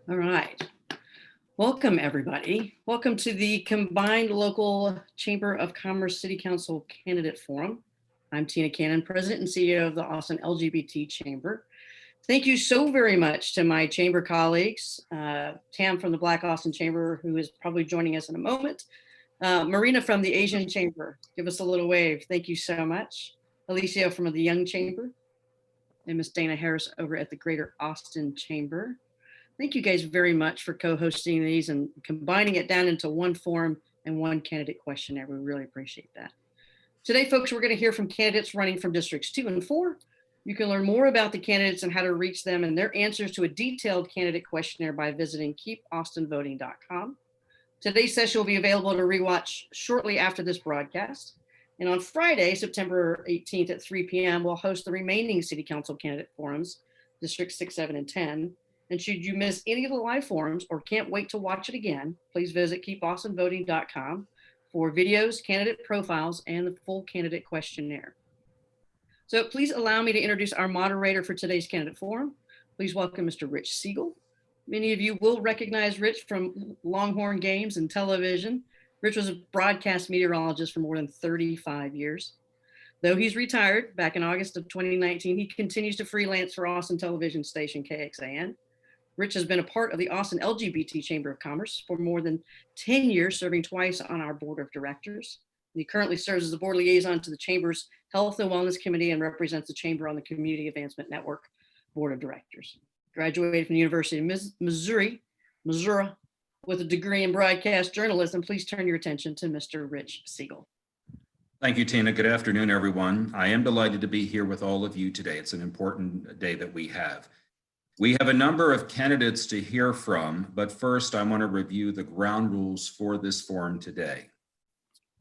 All right. Welcome, everybody. Welcome to the Combined Local Chamber of Commerce City Council Candidate Forum. I'm Tina Cannon, President and CEO of the Austin LGBT Chamber. Thank you so very much to my chamber colleagues, Tam from the Black Austin Chamber, who is probably joining us in a moment, Marina from the Asian Chamber, give us a little wave. Thank you so much. Alicia from the Young Chamber, and Miss Dana Harris over at the Greater Austin Chamber. Thank you guys very much for co-hosting these and combining it down into one forum and one candidate questionnaire. We really appreciate that. Today, folks, we're going to hear from candidates running from districts 2 and 4. You can learn more about the candidates and how to reach them and their answers to a detailed candidate questionnaire by visiting keepaustinvoting.com. Today's session will be available to rewatch shortly after this broadcast. And on Friday, September 18th at 3 p.m., we'll host the remaining City Council candidate forums, Districts 6, 7, and 10. And should you miss any of the live forums or can't wait to watch it again, please visit keepaustinvoting.com for videos, candidate profiles, and the full candidate questionnaire. So please allow me to introduce our moderator for today's candidate forum. Please welcome Mr. Rich Siegel. Many of you will recognize Rich from Longhorn games and television. Rich was a broadcast meteorologist for more than 35 years. Though he's retired back in August of 2019, he continues to freelance for Austin television station KXAN. Rich has been a part of the Austin LGBT Chamber of Commerce for more than 10 years, serving twice on our board of directors. He currently serves as the board liaison to the Chamber's Health and Wellness Committee and represents the Chamber on the Community Advancement Network Board of Directors. Graduated from the University of Missouri with a degree in broadcast journalism. Please turn your attention to Mr. Rich Siegel. Thank you, Tina. Good afternoon, everyone. I am delighted to be here with all of you today. It's an important day that we have. We have a number of candidates to hear from, but first I want to review the ground rules for this forum today.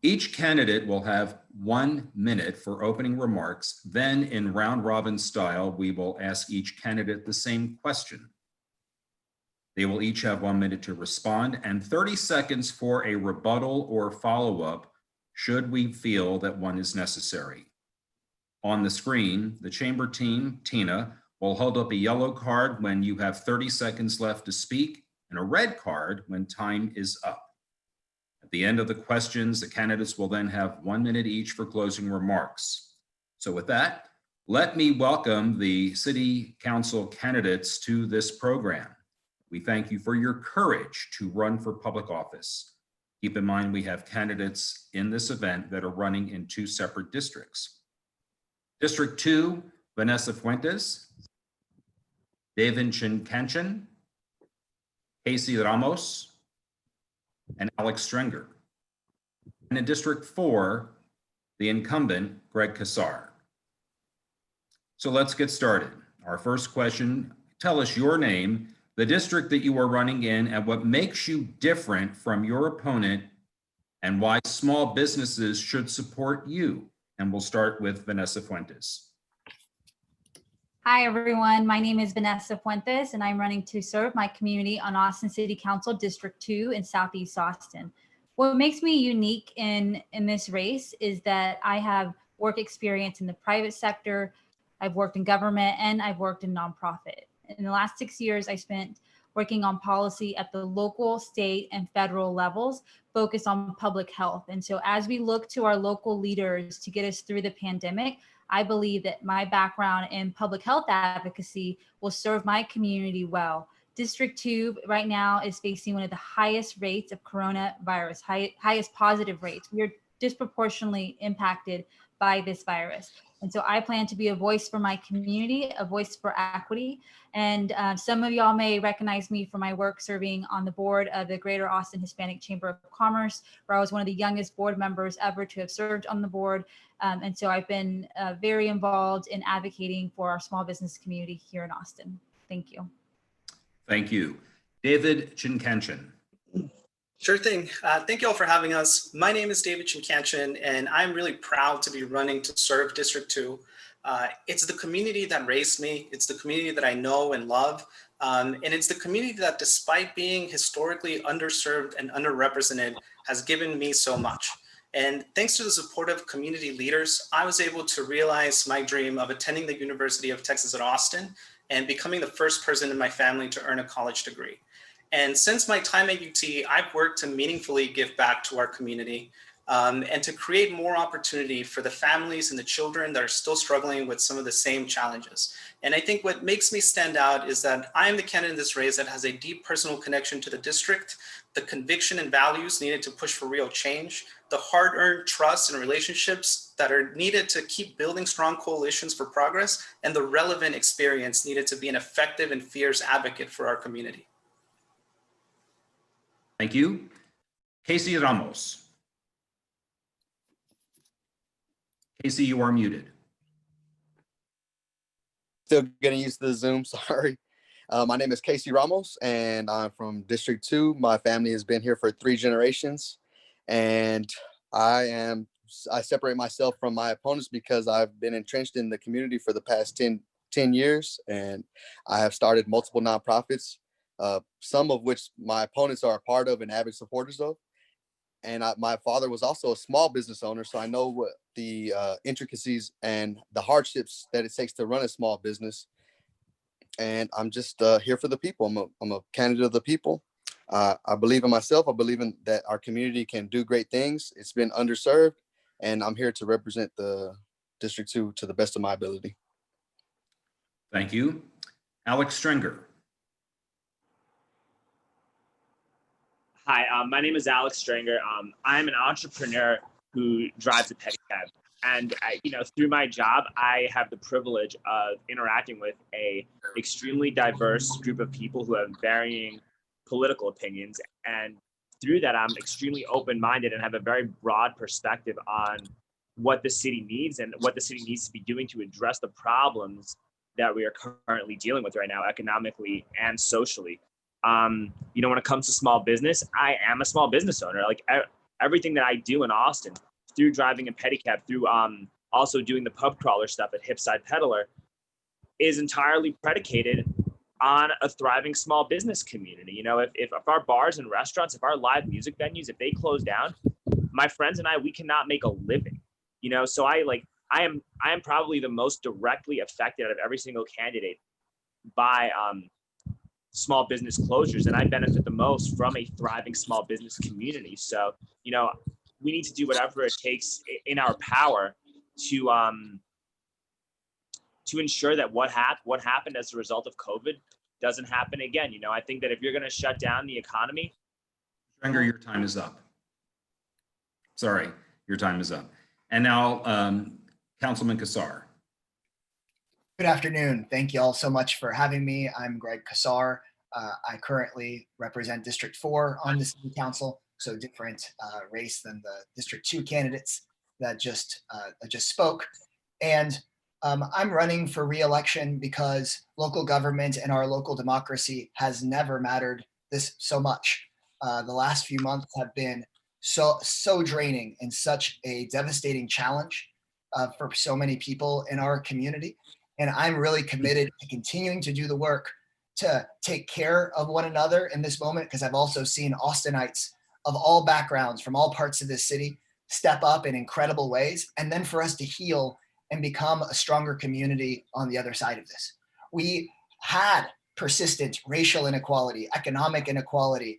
Each candidate will have 1 minute for opening remarks. Then in round robin style, we will ask each candidate the same question. They will each have 1 minute to respond and 30 seconds for a rebuttal or follow-up should we feel that one is necessary. On the screen, the chamber team, Tina, will hold up a yellow card when you have 30 seconds left to speak and a red card when time is up. At the end of the questions, the candidates will then have 1 minute each for closing remarks. So with that, let me welcome the City Council candidates to this program. We thank you for your courage to run for public office. Keep in mind we have candidates in this event that are running in 2 separate districts. District 2, Vanessa Fuentes, David Chinkanchan, Casey Ramos, and Alex Stringer. And in District 4, the incumbent, Greg Kassar. So let's get started. Our first question, tell us your name, the district that you are running in, and what makes you different from your opponent, and why small businesses should support you. And we'll start with Vanessa Fuentes. Hi, everyone. My name is Vanessa Fuentes, and I'm running to serve my community on Austin City Council District 2 in Southeast Austin. What makes me unique in this race is that I have work experience in the private sector, I've worked in government, and I've worked in nonprofit. In the last 6 years, I spent working on policy at the local, state, and federal levels, focused on public health. And so as we look to our local leaders to get us through the pandemic, I believe that my background in public health advocacy will serve my community well. District 2 right now is facing one of the highest rates of coronavirus, highest positive rates. We are disproportionately impacted by this virus. And so I plan to be a voice for my community, a voice for equity. And some of y'all may recognize me for my work serving on the board of the Greater Austin Hispanic Chamber of Commerce, where I was one of the youngest board members ever to have served on the board. And so I've been very involved in advocating for our small business community here in Austin. Thank you. Thank you. David Chinkanchan. Sure thing. Thank you all for having us. My name is David Chinkanchan, and I'm really proud to be running to serve District 2. It's the community that raised me. It's the community that I know and love. And it's the community that, despite being historically underserved and underrepresented, has given me so much. And thanks to the support of community leaders, I was able to realize my dream of attending the University of Texas at Austin and becoming the first person in my family to earn a college degree. And since my time at UT, I've worked to meaningfully give back to our community and to create more opportunity for the families and the children that are still struggling with some of the same challenges. And I think what makes me stand out is that I am the candidate in this race that has a deep personal connection to the district, the conviction and values needed to push for real change, the hard-earned trust and relationships that are needed to keep building strong coalitions for progress, and the relevant experience needed to be an effective and fierce advocate for our community. Thank you. Casey Ramos. Casey, you are muted. Still getting used to the Zoom, sorry. My name is Casey Ramos, and I'm from District 2. My family has been here for 3 generations, and I separate myself from my opponents because I've been entrenched in the community for the past 10 years, and I have started multiple nonprofits, some of which my opponents are a part of and avid supporters of. And my father was also a small business owner, so I know what the intricacies and the hardships that it takes to run a small business. And I'm just here for the people. I'm a candidate of the people. I believe in myself. I believe in that our community can do great things. It's been underserved, and I'm here to represent the District 2 to the best of my ability. Thank you. Alex Stringer. Hi, my name is Alex Stringer. I'm an entrepreneur who drives a pedicab. And through my job, I have the privilege of interacting with a extremely diverse group of people who have varying political opinions. And through that, I'm extremely open-minded and have a very broad perspective on what the city needs and what the city needs to be doing to address the problems that we are currently dealing with right now, economically and socially. When it comes to small business, I am a small business owner. Like everything that I do in Austin, through driving a pedicab, through also doing the pub crawler stuff at Hipside Peddler, is entirely predicated on a thriving small business community. If our bars and restaurants, if our live music venues, if they close down, my friends and I, we cannot make a living. So I am probably the most directly affected out of every single candidate by small business closures, and I benefit the most from a thriving small business community. So, we need to do whatever it takes in our power to ensure that what happened as a result of COVID doesn't happen again. I think that if you're going to shut down the economy. Stringer, your time is up. Sorry, your time is up. And now, Councilman Kassar. Good afternoon. Thank you all so much for having me. I'm Greg Kassar. I currently represent District 4 on the City Council, so different race than the District 2 candidates that just spoke. And I'm running for re-election because local government and our local democracy has never mattered this so much. The last few months have been so draining and such a devastating challenge for so many people in our community. And I'm really committed to continuing to do the work to take care of one another in this moment, because I've also seen Austinites of all backgrounds from all parts of this city step up in incredible ways, and then for us to heal and become a stronger community on the other side of this. We had persistent racial inequality, economic inequality,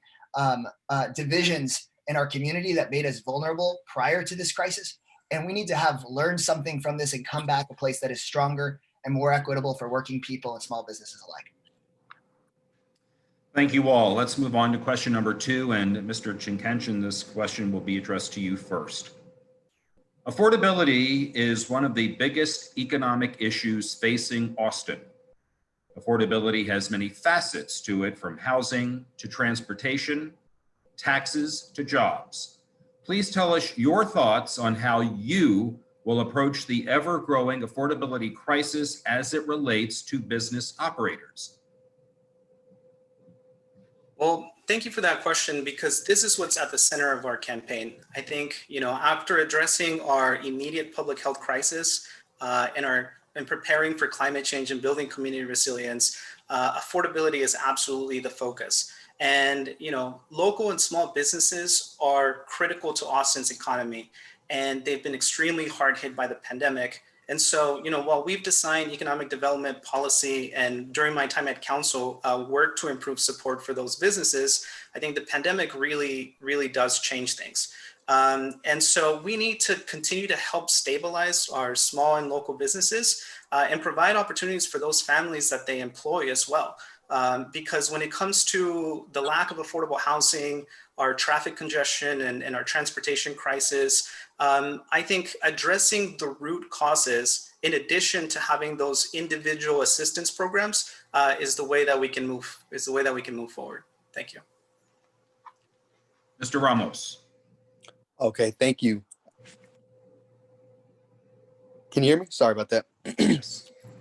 divisions in our community that made us vulnerable prior to this crisis. And we need to have learned something from this and come back a place that is stronger and more equitable for working people and small businesses alike. Thank you all. Let's move on to question number 2. And Mr. Chinkanchin, this question will be addressed to you first. Affordability is one of the biggest economic issues facing Austin. Affordability has many facets to it, from housing to transportation, taxes to jobs. Please tell us your thoughts on how you will approach the ever-growing affordability crisis as it relates to business operators. Well, thank you for that question, because this is what's at the center of our campaign. I think, after addressing our immediate public health crisis and preparing for climate change and building community resilience, affordability is absolutely the focus. And, local and small businesses are critical to Austin's economy, and they've been extremely hard hit by the pandemic. And so, while we've designed economic development policy and during my time at council worked to improve support for those businesses, I think the pandemic really, really does change things. And so we need to continue to help stabilize our small and local businesses and provide opportunities for those families that they employ as well. Because when it comes to the lack of affordable housing, our traffic congestion and our transportation crisis, I think addressing the root causes, in addition to having those individual assistance programs, is the way that we can move forward. Thank you. Mr. Ramos. Okay, thank you. Can you hear me? Sorry about that.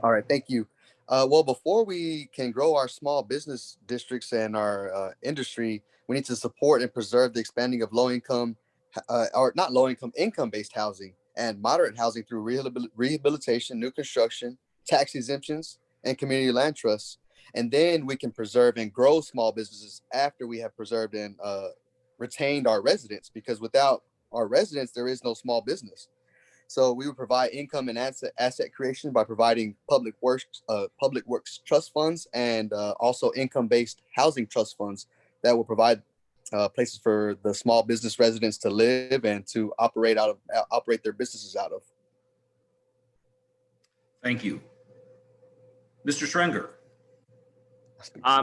All right, thank you. Well, before we can grow our small business districts and our industry, we need to support and preserve the expanding of low-income, or not low-income, income-based housing and moderate housing through rehabilitation, new construction, tax exemptions, and community land trusts. And then we can preserve and grow small businesses after we have preserved and retained our residents, because without our residents, there is no small business. So we would provide income and asset creation by providing public works trust funds and also income-based housing trust funds that will provide places for the small business residents to live and to operate their businesses out of. Thank you. Mr. Schrenger.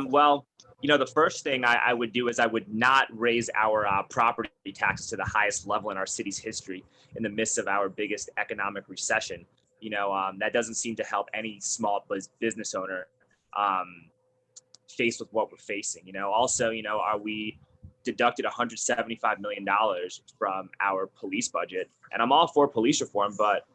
Well, the first thing I would do is I would not raise our property taxes to the highest level in our city's history in the midst of our biggest economic recession. That doesn't seem to help any small business owner faced with what we're facing. Also, we deducted $175 million from our police budget, and I'm all for police reform, but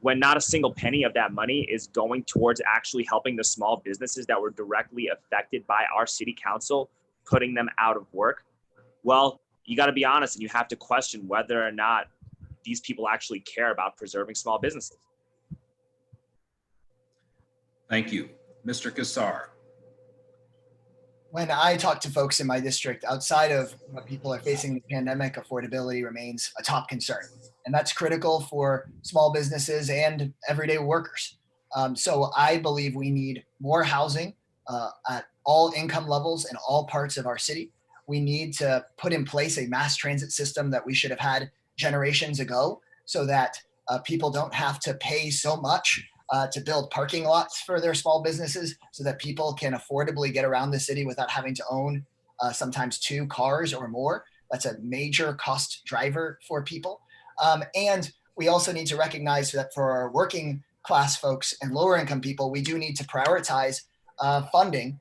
when not a single penny of that money is going towards actually helping the small businesses that were directly affected by our city council, putting them out of work, well, you got to be honest and you have to question whether or not these people actually care about preserving small businesses. Thank you. Mr. Kassar. When I talk to folks in my district, outside of what people are facing the pandemic, affordability remains a top concern. And that's critical for small businesses and everyday workers. So I believe we need more housing at all income levels in all parts of our city. We need to put in place a mass transit system that we should have had generations ago, so that people don't have to pay so much to build parking lots for their small businesses, so that people can affordably get around the city without having to own sometimes 2 cars or more. That's a major cost driver for people. And we also need to recognize that for our working class folks and lower income people, we do need to prioritize funding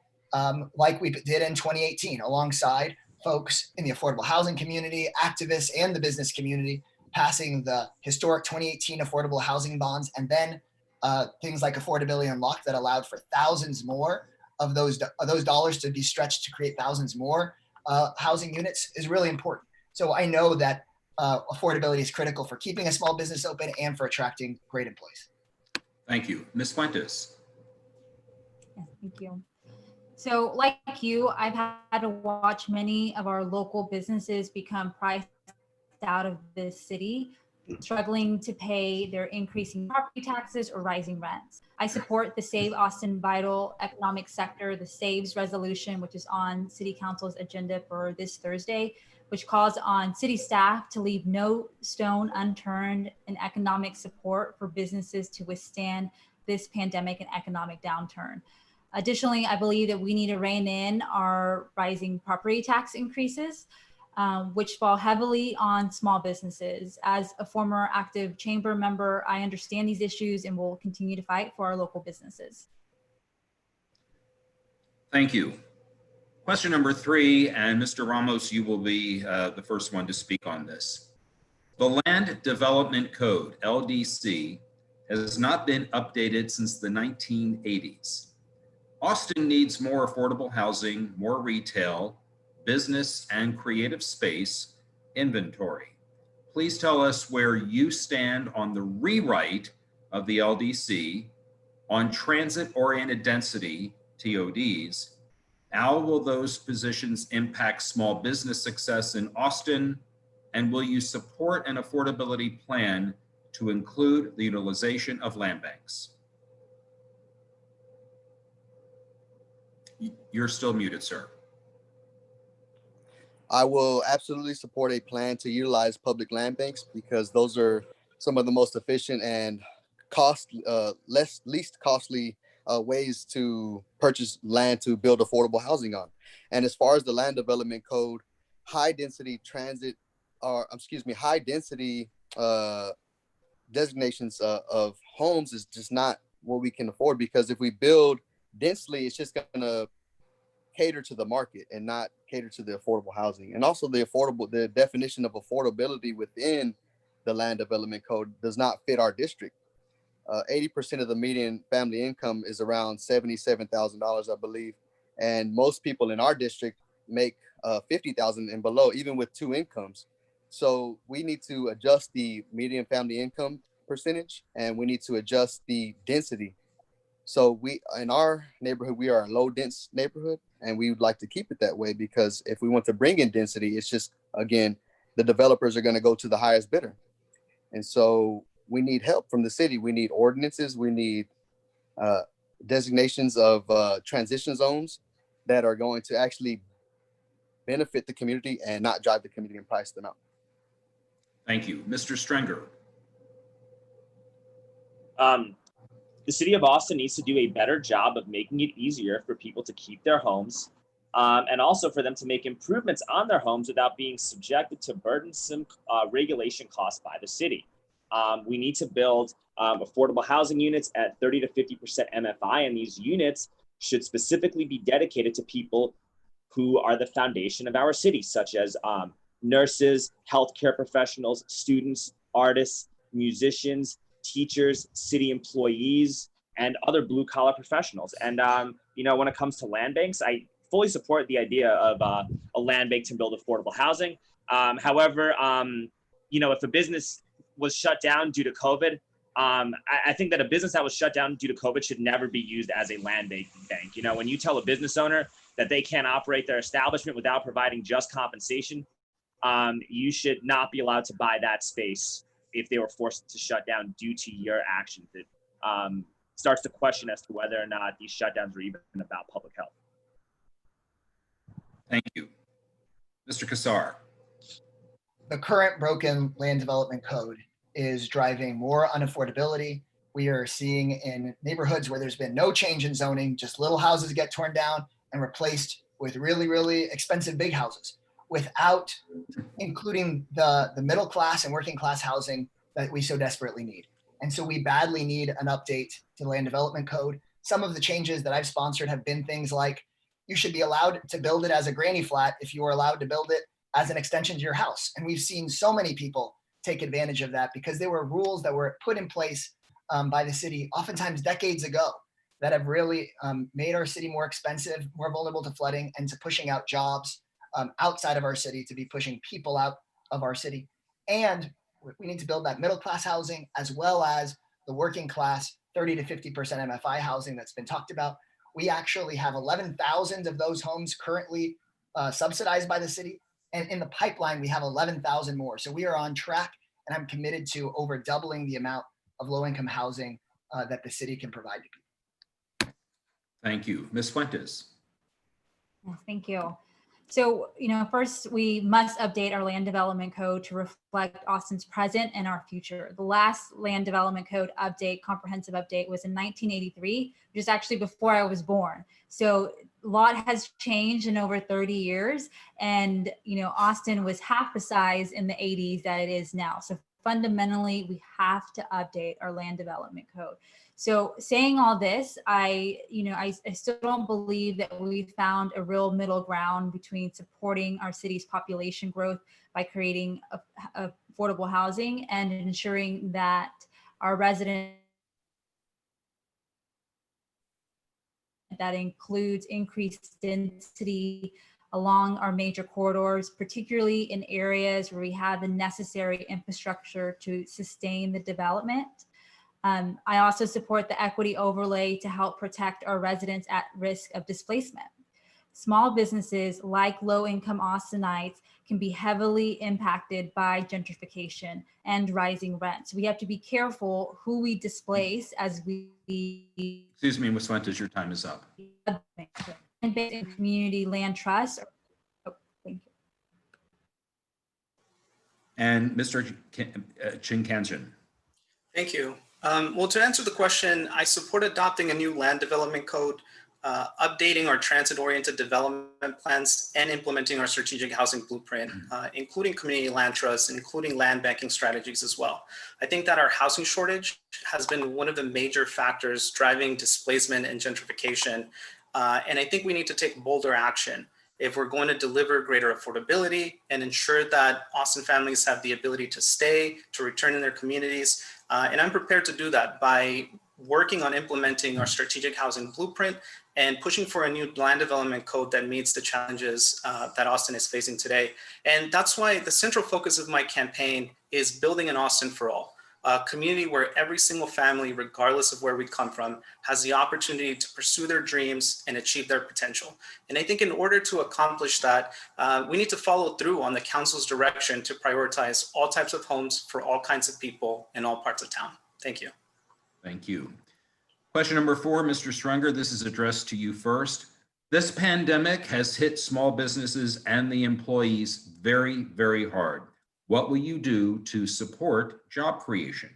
like we did in 2018, alongside folks in the affordable housing community, activists, and the business community, passing the historic 2018 affordable housing bonds, and then things like Affordability Unlocked that allowed for thousands more of those dollars to be stretched to create thousands more housing units is really important. So I know that affordability is critical for keeping a small business open and for attracting great employees. Thank you. Ms. Fuentes. Yes, thank you. So like you, I've had to watch many of our local businesses become priced out of this city, struggling to pay their increasing property taxes or rising rents. I support the Save Austin Vital Economic Sector, the SAVES resolution, which is on City Council's agenda for this Thursday, which calls on city staff to leave no stone unturned in economic support for businesses to withstand this pandemic and economic downturn. Additionally, I believe that we need to rein in our rising property tax increases, which fall heavily on small businesses. As a former active chamber member, I understand these issues and will continue to fight for our local businesses. Thank you. Question number 3, and Mr. Ramos, you will be the first one to speak on this. The Land Development Code, LDC, has not been updated since the 1980s. Austin needs more affordable housing, more retail, business and creative space, inventory. Please tell us where you stand on the rewrite of the LDC, on transit-oriented density, TODs. How will those positions impact small business success in Austin? And will you support an affordability plan to include the utilization of land banks. You're still muted, sir. I will absolutely support a plan to utilize public land banks because those are some of the most efficient and least costly ways to purchase land to build affordable housing on. And as far as the land development code, high density high density designations of homes is just not what we can afford, because if we build densely, it's just going to cater to the market and not cater to the affordable housing. And also the definition of affordability within the land development code does not fit our district. 80% of the median family income is around $77,000, I believe. And most people in our district make 50,000 and below, even with two incomes. So we need to adjust the median family income percentage, and we need to adjust the density. So in our neighborhood, we are a low dense neighborhood, and we would like to keep it that way, because if we want to bring in density, it's just, again, the developers are going to go to the highest bidder. And so we need help from the city. We need ordinances. We need designations of transition zones that are going to actually benefit the community and not drive the community and price them out. Thank you. Mr. Strenger. The city of Austin needs to do a better job of making it easier for people to keep their homes, and also for them to make improvements on their homes without being subjected to burdensome regulation costs by the city. We need to build affordable housing units at 30 to 50% MFI, and these units should specifically be dedicated to people who are the foundation of our city, such as nurses, healthcare professionals, students, artists, musicians, teachers, city employees, and other blue collar professionals. And when it comes to land banks, I fully support the idea of a land bank to build affordable housing. However, if a business was shut down due to COVID, I think that a business that was shut down due to COVID should never be used as a land bank. When you tell a business owner that they can't operate their establishment without providing just compensation, you should not be allowed to buy that space if they were forced to shut down due to your actions. It starts to question as to whether or not these shutdowns are even about public health. Thank you. Mr. Kassar. The current broken land development code is driving more unaffordability. We are seeing in neighborhoods where there's been no change in zoning, just little houses get torn down and replaced with really, really expensive big houses, without including the middle class and working class housing that we so desperately need. And so we badly need an update to the land development code. Some of the changes that I've sponsored have been things like you should be allowed to build it as a granny flat if you are allowed to build it as an extension to your house. And we've seen so many people take advantage of that because there were rules that were put in place by the city, oftentimes decades ago, that have really made our city more expensive, more vulnerable to flooding, and to pushing out jobs outside of our city, to be pushing people out of our city. And we need to build that middle class housing as well as the working class 30 to 50% MFI housing that's been talked about. We actually have 11,000 of those homes currently subsidized by the city. And in the pipeline, we have 11,000 more. So we are on track, and I'm committed to over doubling the amount of low-income housing that the city can provide to people. Thank you. Ms. Fuentes. Thank you. So, first we must update our land development code to reflect Austin's present and our future. The last land development code update, comprehensive update, was in 1983, which is actually before I was born. So a lot has changed in over 30 years. And, Austin was half the size in the 80s that it is now. So fundamentally, we have to update our land development code. So saying all this, I still don't believe that we found a real middle ground between supporting our city's population growth by creating affordable housing and ensuring that our residents, that includes increased density along our major corridors, particularly in areas where we have the necessary infrastructure to sustain the development. I also support the equity overlay to help protect our residents at risk of displacement. small businesses like low-income Austinites can be heavily impacted by gentrification and rising rents. We have to be careful who we displace as we Excuse me, Ms. Fuentes, your time is up. community land trust. Oh, thank you. And Mr. Chinkanchen. Thank you. Well, to answer the question, I support adopting a new land development code, updating our transit-oriented development plans, and implementing our strategic housing blueprint, including community land trusts, including land banking strategies as well. I think that our housing shortage has been one of the major factors driving displacement and gentrification. And I think we need to take bolder action if we're going to deliver greater affordability and ensure that Austin families have the ability to stay, to return in their communities. And I'm prepared to do that by working on implementing our strategic housing blueprint and pushing for a new land development code that meets the challenges that Austin is facing today. And that's why the central focus of my campaign is building an Austin for all, a community where every single family, regardless of where we come from, has the opportunity to pursue their dreams and achieve their potential. And I think in order to accomplish that, we need to follow through on the council's direction to prioritize all types of homes for all kinds of people in all parts of town. Thank you. Thank you. Question number 4, Mr. Strunger, this is addressed to you first. This pandemic has hit small businesses and the employees very, very hard. What will you do to support job creation?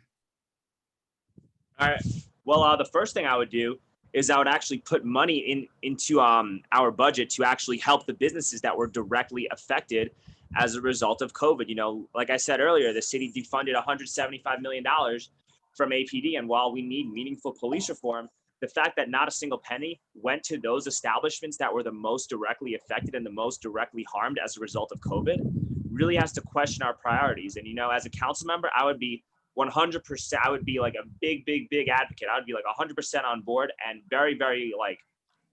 All right. Well, the first thing I would do is I would actually put money into our budget to actually help the businesses that were directly affected as a result of COVID. You know, like I said earlier, the city defunded $175 million from APD. And while we need meaningful police reform, the fact that not a single penny went to those establishments that were the most directly affected and the most directly harmed as a result of COVID really has to question our priorities. And, you know, as a council member, I would be 100%, I would be like a big, big, big advocate. I would be like 100% on board and very, very like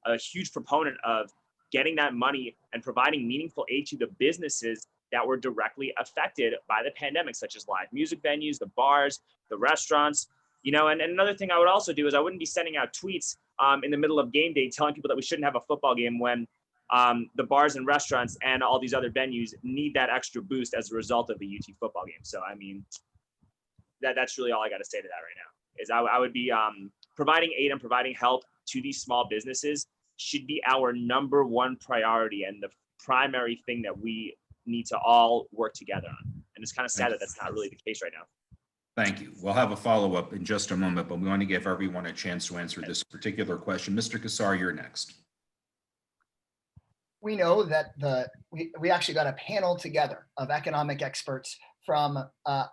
a huge proponent of getting that money and providing meaningful aid to the businesses that were directly affected by the pandemic, such as live music venues, the bars, the restaurants, you know. And another thing I would also do is I wouldn't be sending out tweets in the middle of game day telling people that we shouldn't have a football game when the bars and restaurants and all these other venues need that extra boost as a result of the UT football game. So, I mean, that's really all I got to say to that right now is I would be providing aid and providing help to these small businesses should be our #1 priority and the primary thing that we need to all work together on. And it's kind of sad that that's not really the case right now. Thank you. We'll have a follow-up in just a moment, but we want to give everyone a chance to answer this particular question. Mr. Kassar, you're next. We know that we actually got a panel together of economic experts from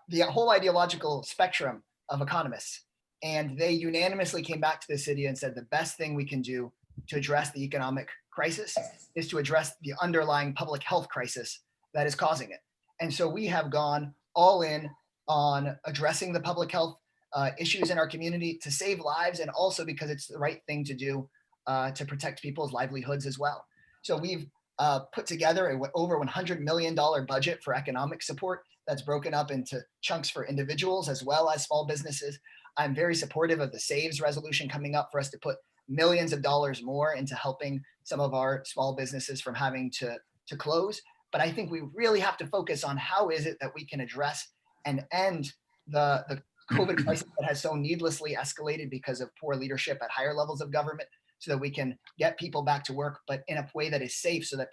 the whole ideological spectrum of economists. And they unanimously came back to the city and said the best thing we can do to address the economic crisis is to address the underlying public health crisis that is causing it. And so we have gone all in on addressing the public health issues in our community to save lives, and also because it's the right thing to do to protect people's livelihoods as well. So we've put together a over $100 million budget for economic support that's broken up into chunks for individuals as well as small businesses. I'm very supportive of the SAVES resolution coming up for us to put millions of dollars more into helping some of our small businesses from having to close. But I think we really have to focus on how is it that we can address and end the COVID crisis that has so needlessly escalated because of poor leadership at higher levels of government, so that we can get people back to work, but in a way that is safe so that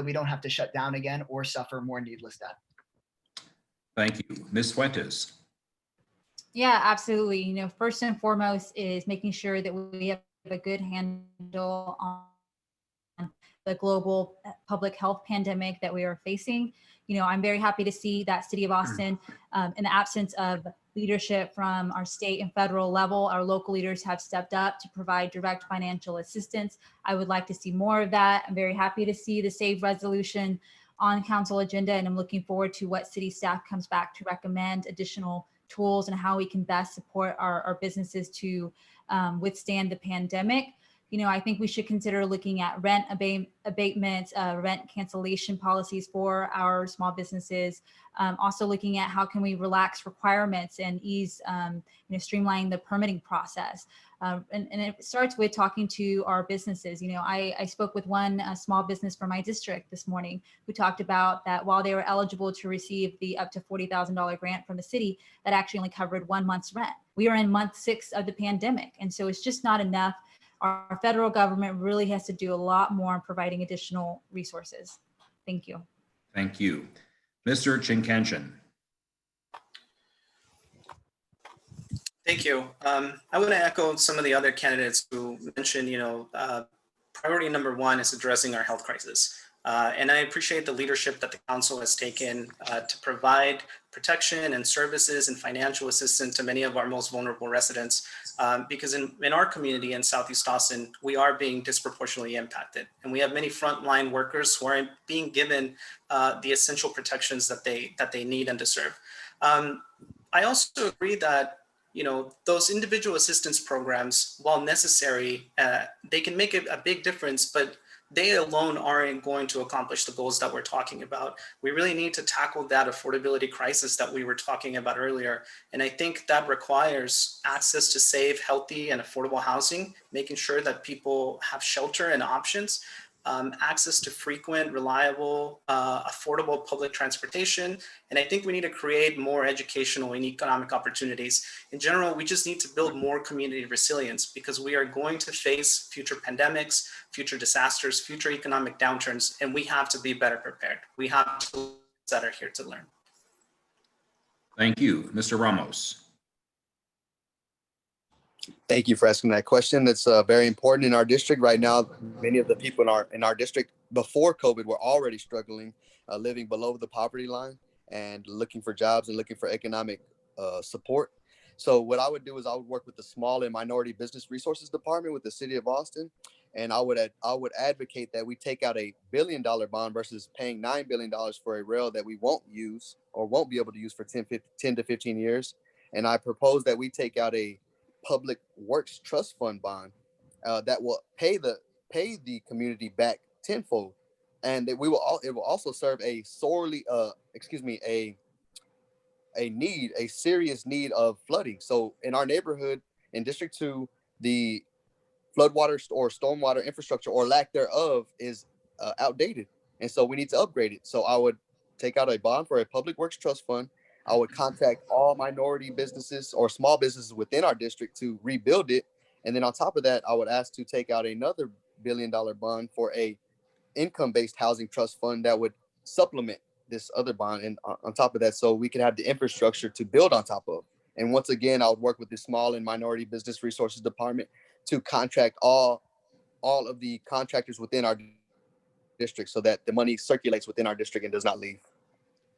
we don't have to shut down again or suffer more needless death. Thank you. Ms. Fuentes. Yeah, absolutely. You know, first and foremost is making sure that we have a good handle on the global public health pandemic that we are facing. You know, I'm very happy to see that City of Austin, in the absence of leadership from our state and federal level, our local leaders have stepped up to provide direct financial assistance. I would like to see more of that. I'm very happy to see the SAVE resolution on council agenda, and I'm looking forward to what city staff comes back to recommend additional tools and how we can best support our businesses to withstand the pandemic. I think we should consider looking at rent abatements, rent cancellation policies for our small businesses. Also looking at how can we relax requirements and ease, streamline the permitting process. And it starts with talking to our businesses. I spoke with one small business from my district this morning who talked about that while they were eligible to receive the up to $40,000 grant from the city, that actually only covered 1 month's rent. We are in month 6 of the pandemic. And so it's just not enough. Our federal government really has to do a lot more in providing additional resources. Thank you. Thank you. Mr. Chinkanchan. Thank you. I want to echo some of the other candidates who mentioned, priority number 1 is addressing our health crisis. And I appreciate the leadership that the council has taken to provide protection and services and financial assistance to many of our most vulnerable residents. Because in our community in Southeast Austin, we are being disproportionately impacted. And we have many frontline workers who aren't being given the essential protections that they need and deserve. I also agree that those individual assistance programs, while necessary, they can make a big difference, but they alone aren't going to accomplish the goals that we're talking about. We really need to tackle that affordability crisis that we were talking about earlier. And I think that requires access to safe, healthy, and affordable housing, making sure that people have shelter and options, access to frequent, reliable, affordable public transportation. And I think we need to create more educational and economic opportunities. In general, we just need to build more community resilience because we are going to face future pandemics, future disasters, future economic downturns, and we have to be better prepared. We have tools that are here to learn. Thank you. Mr. Ramos. Thank you for asking that question. It's very important in our district right now. Many of the people in our district before COVID were already struggling, living below the poverty line and looking for jobs and looking for economic support. So what I would do is I would work with the Small and Minority Business Resources Department with the City of Austin, and I would advocate that we take out $1 billion bond versus paying $9 billion for a rail that we won't use or won't be able to use for 10 to 15 years. And I propose that we take out a Public Works Trust Fund bond that will pay the community back tenfold, and it will also serve a serious need of flooding. So in our neighborhood in District 2, the floodwater or stormwater infrastructure or lack thereof is outdated, and so we need to upgrade it. So I would take out a bond for a Public Works Trust Fund. I would contact all minority businesses or small businesses within our district to rebuild it. And then on top of that, I would ask to take out another $1 billion bond for a income-based housing trust fund that would supplement this other bond. And on top of that, so we could have the infrastructure to build on top of. And once again, I would work with the Small and Minority Business Resources Department to contract all of the contractors within our district so that the money circulates within our district and does not leave.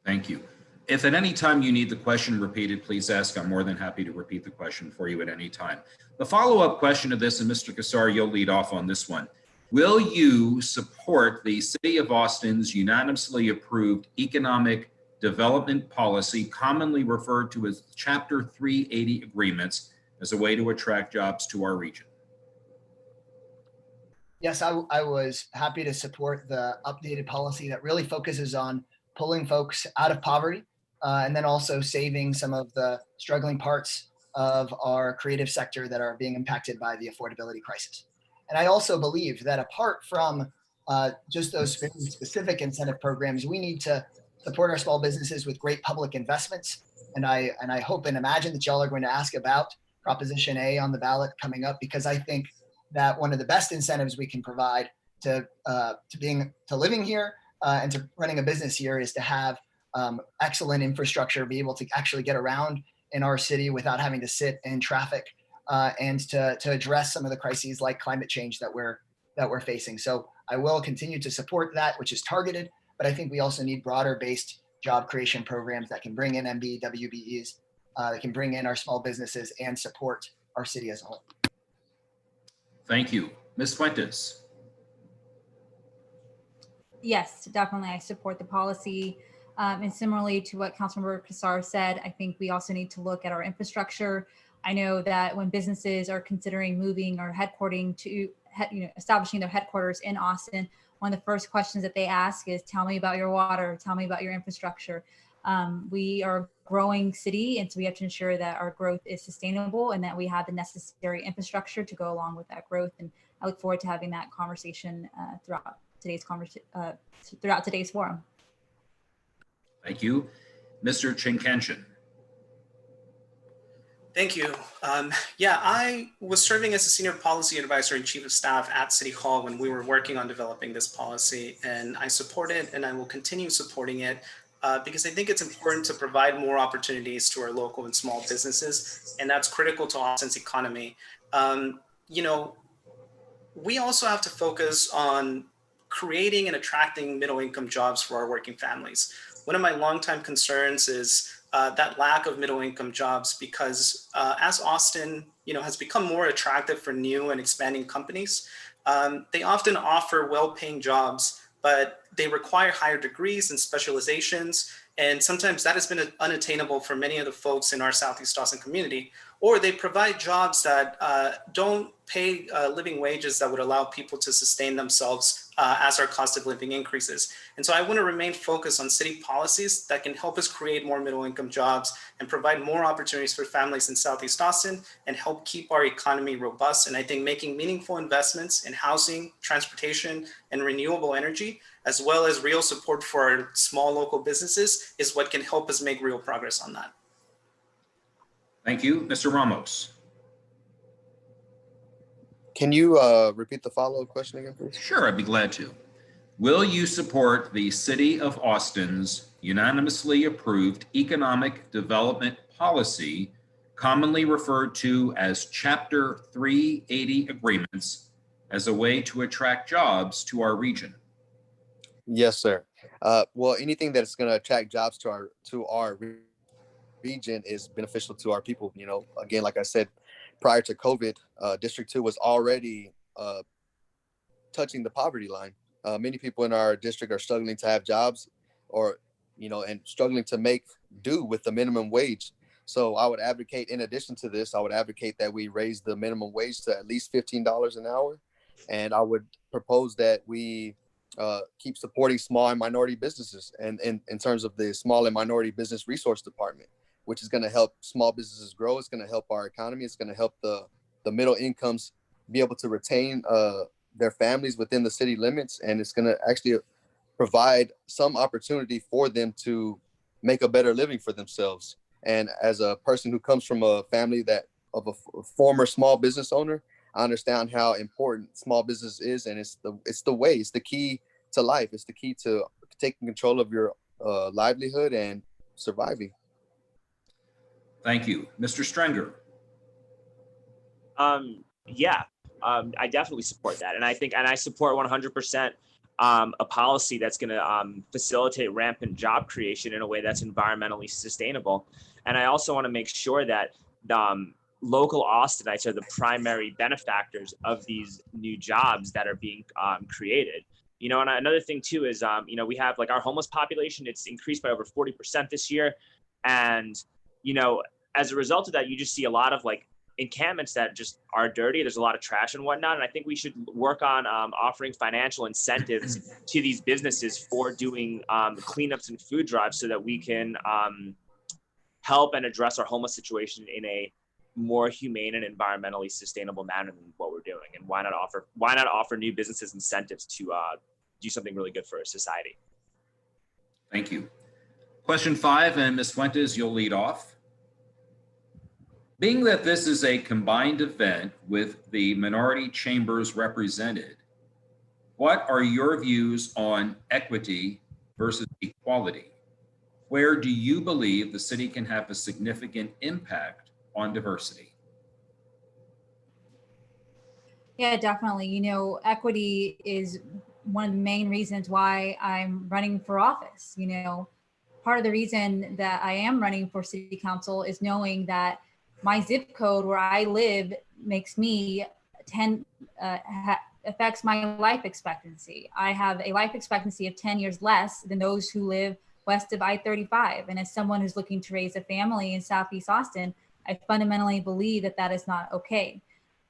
Thank you. If at any time you need the question repeated, please ask. I'm more than happy to repeat the question for you at any time. The follow-up question to this, and Mr. Kassar, you'll lead off on this one. Will you support the City of Austin's unanimously approved economic development policy, commonly referred to as Chapter 380 agreements, as a way to attract jobs to our region? Yes, I was happy to support the updated policy that really focuses on pulling folks out of poverty and then also saving some of the struggling parts of our creative sector that are being impacted by the affordability crisis. And I also believe that apart from just those very specific incentive programs, we need to support our small businesses with great public investments. And I hope and imagine that y'all are going to ask about Proposition A on the ballot coming up, because I think that one of the best incentives we can provide to living here and to running a business here is to have excellent infrastructure, be able to actually get around in our city without having to sit in traffic, and to address some of the crises like climate change that we're facing. So I will continue to support that, which is targeted, but I think we also need broader based job creation programs that can bring in MB, WBEs, that can bring in our small businesses and support our city as a whole. Thank you. Ms. Fuentes. Yes, definitely. I support the policy. And similarly to what Councilmember Kassar said, I think we also need to look at our infrastructure. I know that when businesses are considering moving or headquartering establishing their headquarters in Austin, one of the first questions that they ask is, tell me about your water, tell me about your infrastructure. We are a growing city, and so we have to ensure that our growth is sustainable and that we have the necessary infrastructure to go along with that growth. And I look forward to having that conversation throughout today's forum. Thank you. Mr. Chinkenshin. Thank you. Yeah, I was serving as a senior policy advisor and chief of staff at City Hall when we were working on developing this policy, and I support it and I will continue supporting it because I think it's important to provide more opportunities to our local and small businesses, and that's critical to Austin's economy. You know, we also have to focus on creating and attracting middle-income jobs for our working families. One of my longtime concerns is that lack of middle-income jobs, because as Austin, has become more attractive for new and expanding companies, they often offer well-paying jobs, but they require higher degrees and specializations. And sometimes that has been unattainable for many of the folks in our Southeast Austin community, or they provide jobs that don't pay living wages that would allow people to sustain themselves as our cost of living increases. And so I want to remain focused on city policies that can help us create more middle income jobs and provide more opportunities for families in Southeast Austin and help keep our economy robust. And I think making meaningful investments in housing, transportation, and renewable energy, as well as real support for our small local businesses, is what can help us make real progress on that. Thank you. Mr. Ramos. Can you repeat the follow-up question again, please? Sure, I'd be glad to. Will you support the City of Austin's unanimously approved economic development policy, commonly referred to as Chapter 380 agreements, as a way to attract jobs to our region? Yes, sir. Well, anything that's going to attract jobs to our region is beneficial to our people. Again, like I said, prior to COVID, District 2 was already touching the poverty line. Many people in our district are struggling to have jobs, or and struggling to make do with the minimum wage. So I would advocate, in addition to this, I would advocate that we raise the minimum wage to at least $15 an hour. And I would propose that we keep supporting small and minority businesses, and in terms of the Small and Minority Business Resource Department, which is going to help small businesses grow. It's going to help our economy. It's going to help the middle incomes be able to retain their families within the city limits. And it's going to actually provide some opportunity for them to make a better living for themselves. And as a person who comes from a family of a former small business owner, I understand how important small business is. And it's the key to life. It's the key to taking control of your livelihood and surviving. Thank you. Mr. Strenger. I definitely support that. And I support 100% a policy that's going to facilitate rampant job creation in a way that's environmentally sustainable. And I also want to make sure that local Austinites are the primary benefactors of these new jobs that are being created. And another thing too is, we have our homeless population, it's increased by over 40% this year. And as a result of that, you just see a lot of encampments that just are dirty. There's a lot of trash and whatnot. And I think we should work on offering financial incentives to these businesses for doing cleanups and food drives so that we can help and address our homeless situation in a more humane and environmentally sustainable manner than what we're doing. And why not offer new businesses incentives to do something really good for our society? Thank you. Question 5, and Ms. Fuentes, you'll lead off. Being that this is a combined event with the minority chambers represented, what are your views on equity versus equality? Where do you believe the city can have a significant impact on diversity? Yeah, definitely. Equity is one of the main reasons why I'm running for office. Part of the reason that I am running for city council is knowing that my zip code where I live makes me affects my life expectancy. I have a life expectancy of 10 years less than those who live west of I-35. And as someone who's looking to raise a family in Southeast Austin, I fundamentally believe that that is not okay.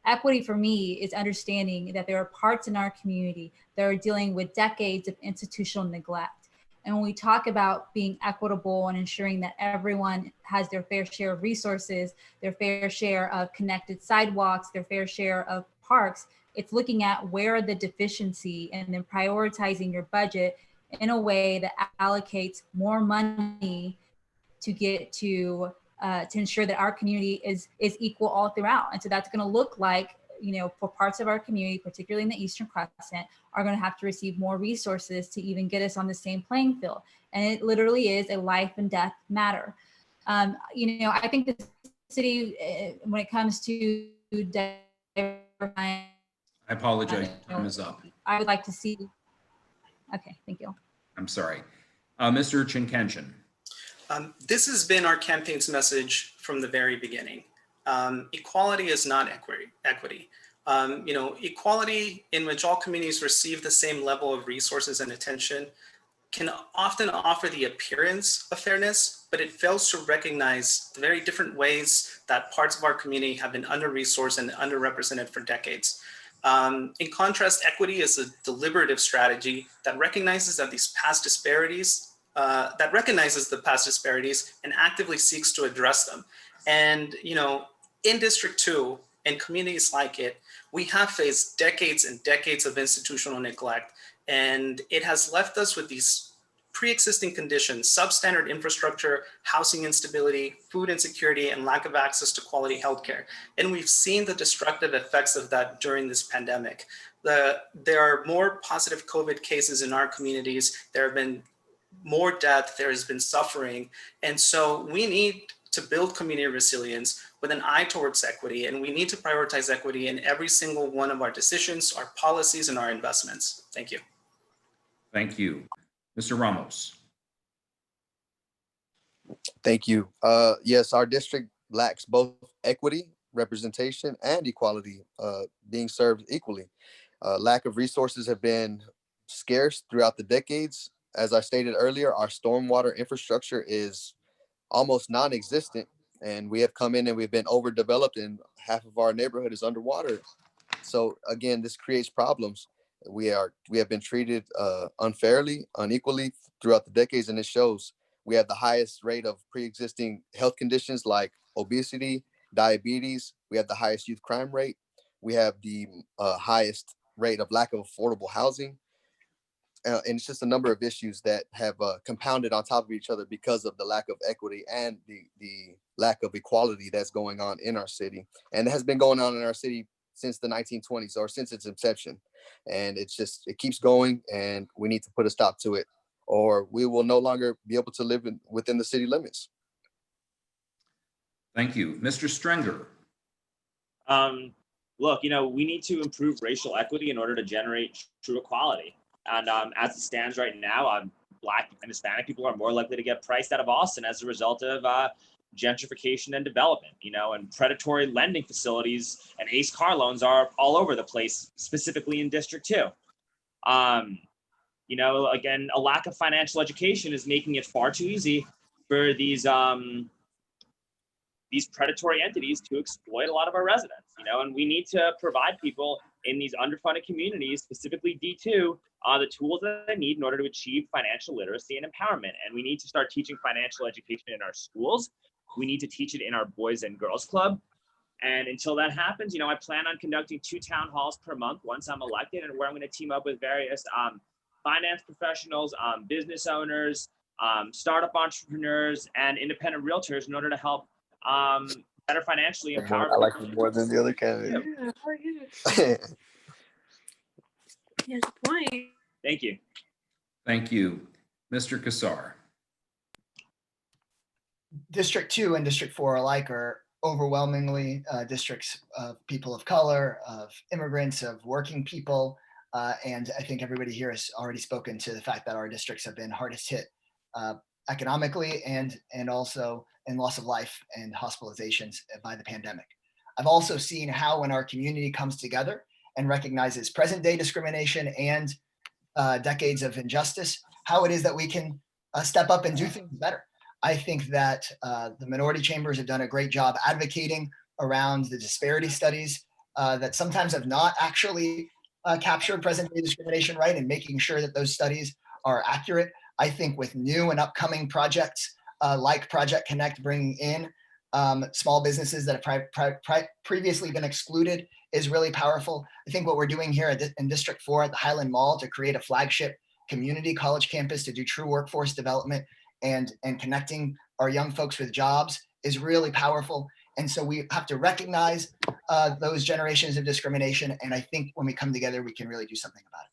Equity for me is understanding that there are parts in our community that are dealing with decades of institutional neglect. And when we talk about being equitable and ensuring that everyone has their fair share of resources, their fair share of connected sidewalks, their fair share of parks, it's looking at where are the deficiency and then prioritizing your budget in a way that allocates more money to get to ensure that our community is equal all throughout. And so that's going to look like, you know, for parts of our community, particularly in the Eastern Crescent, are going to have to receive more resources to even get us on the same playing field. And it literally is a life and death matter. You know, I think the city, when it comes to I apologize. Time is up. I would like to see. Okay, thank you. I'm sorry. Mr. Chinkanshin. This has been our campaign's message from the very beginning. Equality is not equity. You know, equality in which all communities receive the same level of resources and attention can often offer the appearance of fairness, but it fails to recognize the very different ways that parts of our community have been under-resourced and underrepresented for decades. In contrast, equity is a deliberative strategy that recognizes that these past disparities the past disparities and actively seeks to address them. And, you know, in District 2 and communities like it, we have faced decades and decades of institutional neglect, and it has left us with these pre-existing conditions: substandard infrastructure, housing instability, food insecurity, and lack of access to quality healthcare. And we've seen the destructive effects of that during this pandemic. There are more positive COVID cases in our communities. There have been more death, there has been suffering. And so we need to build community resilience with an eye towards equity. And we need to prioritize equity in every single one of our decisions, our policies, and our investments. Thank you. Thank you. Mr. Ramos. Thank you. Yes, our district lacks both equity, representation, and equality being served equally. Lack of resources have been scarce throughout the decades. As I stated earlier, our stormwater infrastructure is almost non-existent, and we have come in and we've been overdeveloped, and half of our neighborhood is underwater. So again, this creates problems. We have been treated unfairly, unequally throughout the decades, and it shows. We have the highest rate of pre-existing health conditions like obesity, diabetes. We have the highest youth crime rate. We have the highest rate of lack of affordable housing. And it's just a number of issues that have compounded on top of each other because of the lack of equity and the lack of equality that's going on in our city. And it has been going on in our city since the 1920s, or since its inception. And it keeps going, and we need to put a stop to it, or we will no longer be able to live within the city limits. Thank you. Mr. Strenger. Look, you know, we need to improve racial equity in order to generate true equality. And as it stands right now, Black and Hispanic people are more likely to get priced out of Austin as a result of gentrification and development, you know, and predatory lending facilities and ACE car loans are all over the place, specifically in District 2. You know, again, a lack of financial education is making it far too easy for these predatory entities to exploit a lot of our residents, you know, and we need to provide people in these underfunded communities, specifically D2, the tools that they need in order to achieve financial literacy and empowerment. And we need to start teaching financial education in our schools. We need to teach it in our Boys and Girls Club. And until that happens, you know, I plan on conducting 2 town halls per month once I'm elected, and where I'm going to team up with various finance professionals, business owners, startup entrepreneurs, and independent realtors in order to help better financially empower. I like it more than the other candidate. Yeah, he has a point. Thank you. Thank you. Mr. Kassar. District 2 and District 4 alike are overwhelmingly districts of people of color, of immigrants, of working people. And I think everybody here has already spoken to the fact that our districts have been hardest hit economically and also in loss of life and hospitalizations by the pandemic. I've also seen how when our community comes together and recognizes present day discrimination and decades of injustice, how it is that we can step up and do things better. I think that the minority chambers have done a great job advocating around the disparity studies that sometimes have not actually captured present-day discrimination right, and making sure that those studies are accurate. I think with new and upcoming projects like Project Connect, bringing in small businesses that have previously been excluded is really powerful. I think what we're doing here in District 4 at the Highland Mall to create a flagship community college campus to do true workforce development and connecting our young folks with jobs is really powerful. And so we have to recognize those generations of discrimination. And I think when we come together, we can really do something about it.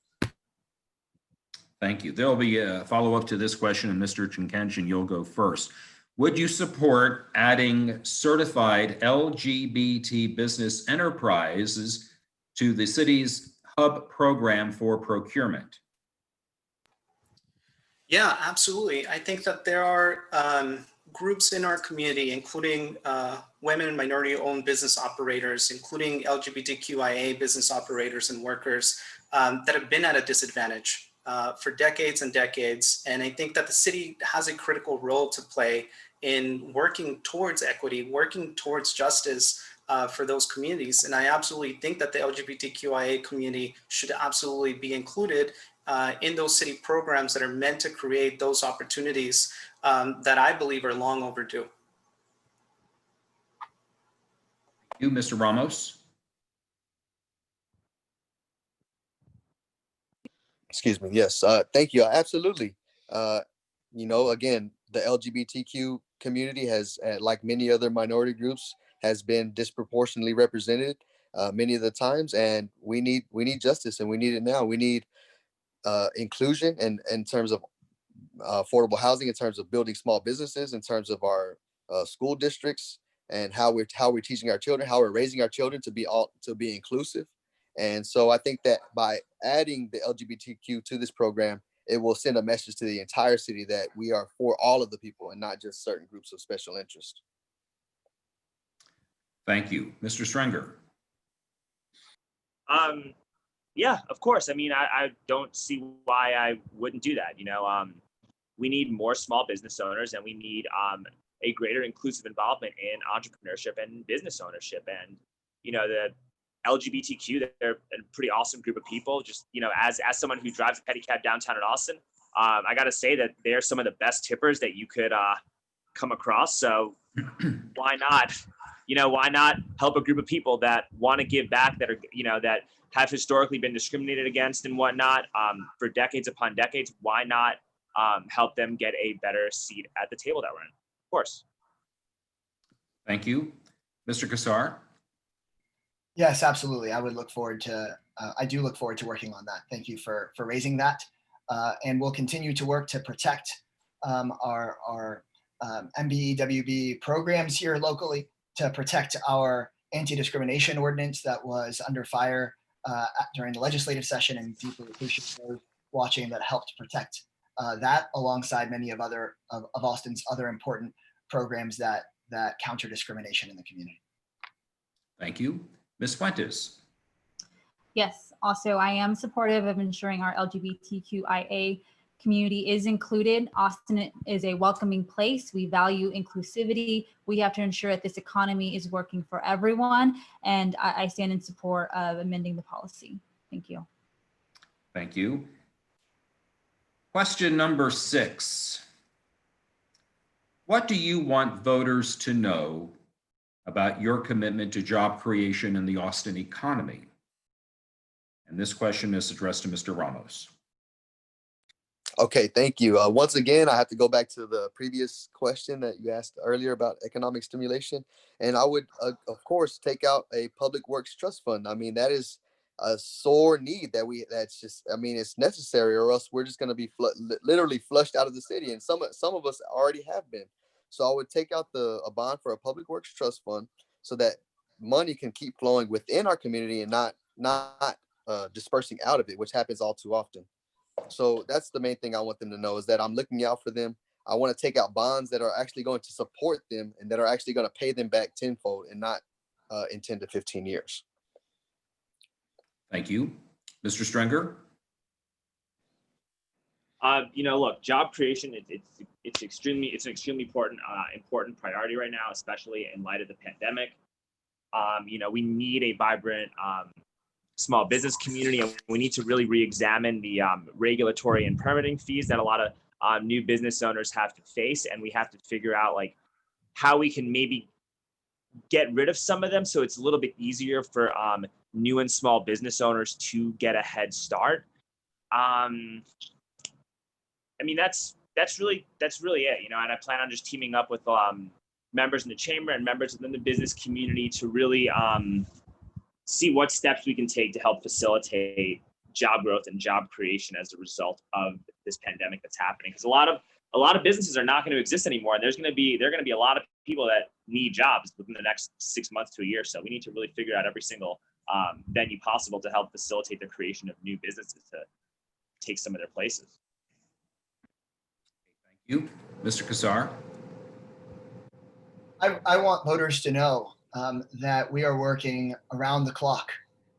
Thank you. There'll be a follow-up to this question, and Mr. Chinkanchin, you'll go first. Would you support adding certified LGBT business enterprises to the city's hub program for procurement? Yeah, absolutely. I think that there are groups in our community, including women and minority-owned business operators, including LGBTQIA business operators and workers that have been at a disadvantage for decades and decades. And I think that the city has a critical role to play in working towards equity, working towards justice for those communities. And I absolutely think that the LGBTQIA community should absolutely be included in those city programs that are meant to create those opportunities that I believe are long overdue. You, Mr. Ramos. Excuse me. Yes. Thank you. Absolutely. Again, the LGBTQ community has, like many other minority groups, has been disproportionately represented many of the times, and we need justice, and we need it now. We need inclusion and in terms of affordable housing, in terms of building small businesses, in terms of our school districts, and how we're teaching our children, how we're raising our children to be inclusive. And so I think that by adding the LGBTQ to this program, it will send a message to the entire city that we are for all of the people and not just certain groups of special interest. Thank you. Mr. Strenger. Yeah, of course. I mean, I don't see why I wouldn't do that. We need more small business owners, and we need a greater inclusive involvement in entrepreneurship and business ownership. And, the LGBTQ, they're a pretty awesome group of people. Just, as someone who drives a pedicab downtown in Austin, I got to say that they're some of the best tippers that you could come across. So why not? Why not help a group of people that want to give back, that are, that have historically been discriminated against and whatnot for decades upon decades? Why not help them get a better seat at the table that we're in? Of course. Thank you. Mr. Kassar. Yes, absolutely. I would look forward to, I do look forward to working on that. Thank you for raising that. And we'll continue to work to protect our MBEWB programs here locally, to protect our anti-discrimination ordinance that was under fire during the legislative session, and deeply appreciate those watching that helped protect that, alongside many of Austin's other important programs that counter discrimination in the community. Thank you. Ms. Fuentes. Yes, also I am supportive of ensuring our LGBTQIA community is included. Austin is a welcoming place. We value inclusivity. We have to ensure that this economy is working for everyone. And I stand in support of amending the policy. Thank you. Thank you. Question number 6. What do you want voters to know about your commitment to job creation in the Austin economy? And this question is addressed to Mr. Ramos. Okay, thank you. Once again, I have to go back to the previous question that you asked earlier about economic stimulation. And I would, of course, take out a public works trust fund. I mean, that is a sore need it's necessary, or else we're just going to be literally flushed out of the city. And some of us already have been. So I would take out a bond for a public works trust fund so that money can keep flowing within our community and not dispersing out of it, which happens all too often. So that's the main thing I want them to know, is that I'm looking out for them. I want to take out bonds that are actually going to support them and that are actually going to pay them back tenfold, and not in 10 to 15 years. Thank you. Mr. Strenger. Look, job creation, it's an extremely important priority right now, especially in light of the pandemic. We need a vibrant small business community, and we need to really re-examine the regulatory and permitting fees that a lot of new business owners have to face, and we have to figure out like how we can maybe get rid of some of them so it's a little bit easier for new and small business owners to get a head start. That's really it, and I plan on just teaming up with members in the chamber and members within the business community to really see what steps we can take to help facilitate job growth and job creation as a result of this pandemic that's happening. Because a lot of businesses are not going to exist anymore, and there are going to be a lot of people that need jobs within the next 6 months to a year. So we need to really figure out every single venue possible to help facilitate the creation of new businesses to take some of their places. Thank you. Mr. Kassar? I want voters to know that we are working around the clock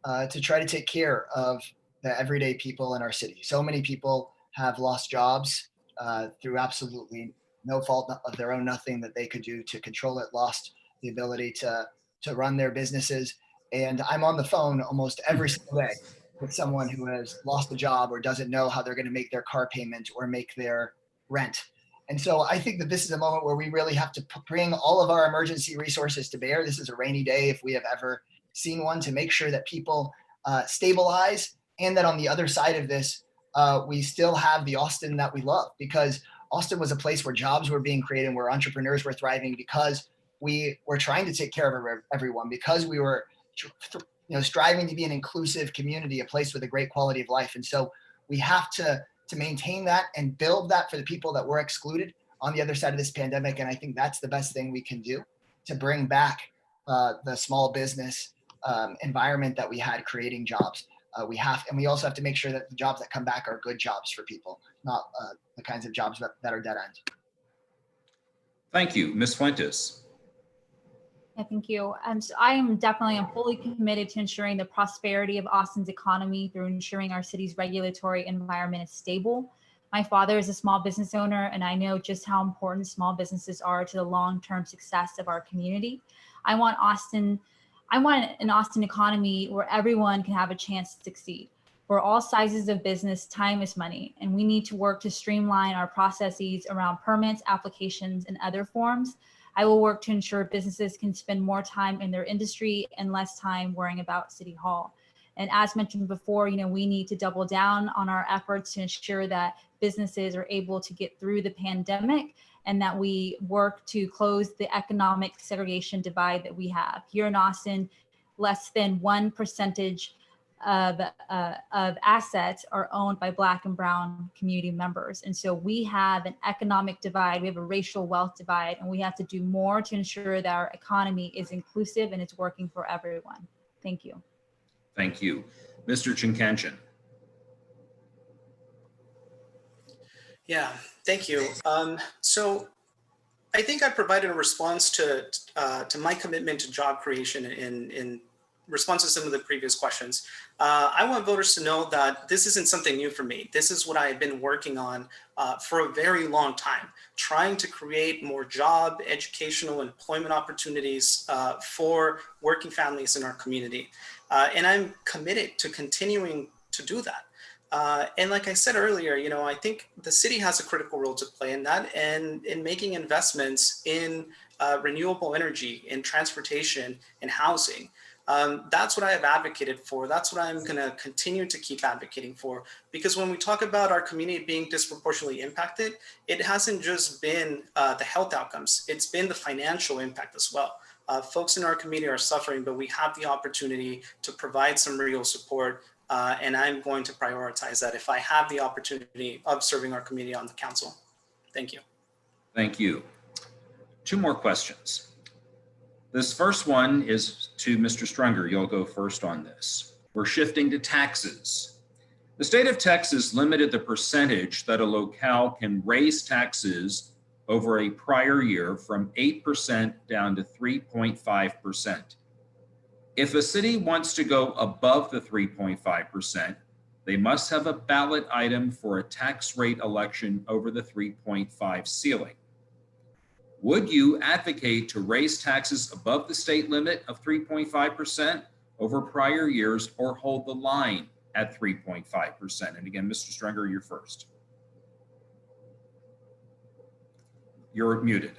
to try to take care of the everyday people in our city. So many people have lost jobs through absolutely no fault of their own, nothing that they could do to control it, lost the ability to run their businesses. And I'm on the phone almost every single day with someone who has lost a job or doesn't know how they're going to make their car payment or make their rent. And so I think that this is a moment where we really have to bring all of our emergency resources to bear. This is a rainy day, if we have ever seen one, to make sure that people stabilize, and that on the other side of this, we still have the Austin that we love, because Austin was a place where jobs were being created, where entrepreneurs were thriving, because we were trying to take care of everyone, because we were striving to be an inclusive community, a place with a great quality of life. And so we have to maintain that and build that for the people that were excluded on the other side of this pandemic. And I think that's the best thing we can do to bring back the small business environment that we had creating jobs. And we also have to make sure that the jobs that come back are good jobs for people, not the kinds of jobs that are dead end. Thank you. Ms. Fuentes? Yeah, thank you. So I am fully committed to ensuring the prosperity of Austin's economy through ensuring our city's regulatory environment is stable. My father is a small business owner, and I know just how important small businesses are to the long-term success of our community. I want an Austin economy where everyone can have a chance to succeed. For all sizes of business, time is money, and we need to work to streamline our processes around permits, applications, and other forms. I will work to ensure businesses can spend more time in their industry and less time worrying about City Hall. And as mentioned before, we need to double down on our efforts to ensure that businesses are able to get through the pandemic, and that we work to close the economic segregation divide that we have. Here in Austin, less than 1% of assets are owned by Black and Brown community members. And so we have an economic divide, we have a racial wealth divide, and we have to do more to ensure that our economy is inclusive and it's working for everyone. Thank you. Thank you. Mr. Chinkanchin? Yeah, thank you. So I think I provided a response to my commitment to job creation in response to some of the previous questions. I want voters to know that this isn't something new for me. This is what I've been working on for a very long time, trying to create more job, educational, employment opportunities for working families in our community. And I'm committed to continuing to do that. And like I said earlier, I think the city has a critical role to play in that, and in making investments in renewable energy, in transportation, in housing. That's what I have advocated for. That's what I'm going to continue to keep advocating for, because when we talk about our community being disproportionately impacted, it hasn't just been the health outcomes, it's been the financial impact as well. Folks in our community are suffering, but we have the opportunity to provide some real support. And I'm going to prioritize that if I have the opportunity of serving our community on the council. Thank you. Thank you. Two more questions. This first one is to Mr. Strunger. You'll go first on this. We're shifting to taxes. The state of Texas limited the percentage that a locale can raise taxes over a prior year from 8% down to 3.5%. If a city wants to go above the 3.5%, they must have a ballot item for a tax rate election over the 3.5 ceiling. Would you advocate to raise taxes above the state limit of 3.5% over prior years, or hold the line at 3.5%? And again, Mr. Stringer, you're first. You're muted.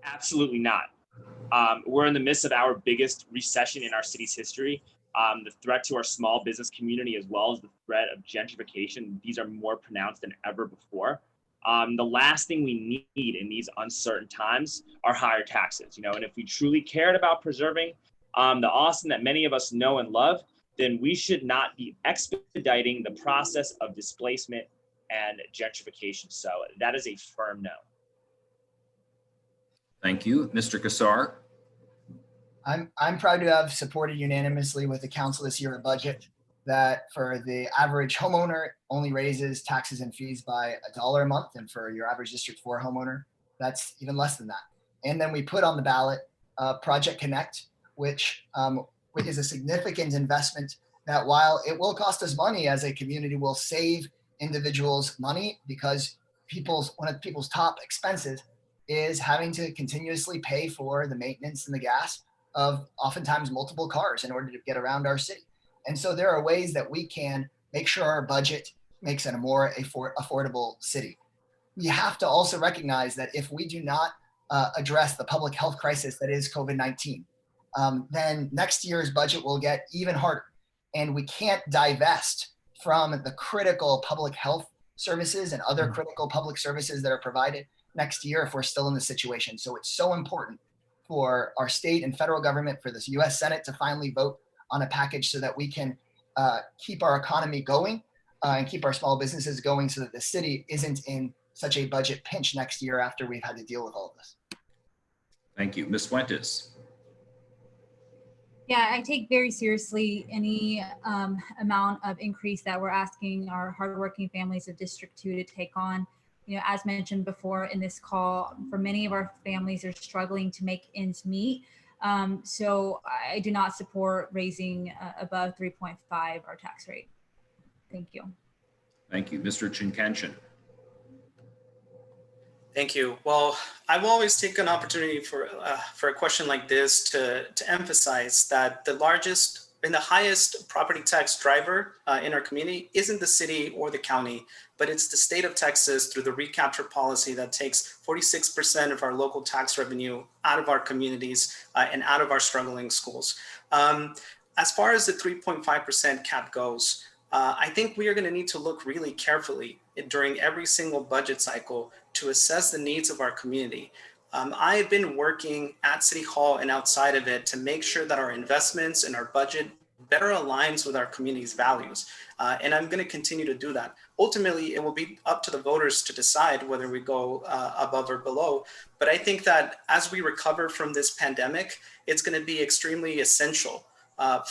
Absolutely not. We're in the midst of our biggest recession in our city's history. The threat to our small business community, as well as the threat of gentrification, these are more pronounced than ever before. The last thing we need in these uncertain times are higher taxes, and if we truly cared about preserving the Austin that many of us know and love, then we should not be expediting the process of displacement and gentrification. So that is a firm no. Thank you. Mr. Kassar? I'm proud to have supported unanimously with the council this year a budget that for the average homeowner only raises taxes and fees by $1 a month, and for your average District 4 homeowner, that's even less than that. And then we put on the ballot Project Connect, which is a significant investment that, while it will cost us money as a community, will save individuals money, because one of people's top expenses is having to continuously pay for the maintenance and the gas of oftentimes multiple cars in order to get around our city. And so there are ways that we can make sure our budget makes it a more affordable city. We have to also recognize that if we do not address the public health crisis that is COVID-19, then next year's budget will get even harder. And we can't divest from the critical public health services and other critical public services that are provided next year if we're still in this situation. So it's so important for our state and federal government, for this US Senate to finally vote on a package so that we can keep our economy going and keep our small businesses going, so that the city isn't in such a budget pinch next year after we've had to deal with all of this. Thank you. Ms. Fuentes? Yeah, I take very seriously any amount of increase that we're asking our hardworking families of District 2 to take on. As mentioned before in this call, for many of our families are struggling to make ends meet. So I do not support raising above 3.5 our tax rate. Thank you. Thank you. Mr. Chinkanchan? Thank you. Well, I will always take an opportunity for a question like this to emphasize that the largest and the highest property tax driver in our community isn't the city or the county, but it's the state of Texas through the recapture policy that takes 46% of our local tax revenue out of our communities and out of our struggling schools. As far as the 3.5% cap goes, I think we are going to need to look really carefully during every single budget cycle to assess the needs of our community. I have been working at City Hall and outside of it to make sure that our investments and our budget better aligns with our community's values. And I'm going to continue to do that. Ultimately, it will be up to the voters to decide whether we go above or below. But I think that as we recover from this pandemic, it's going to be extremely essential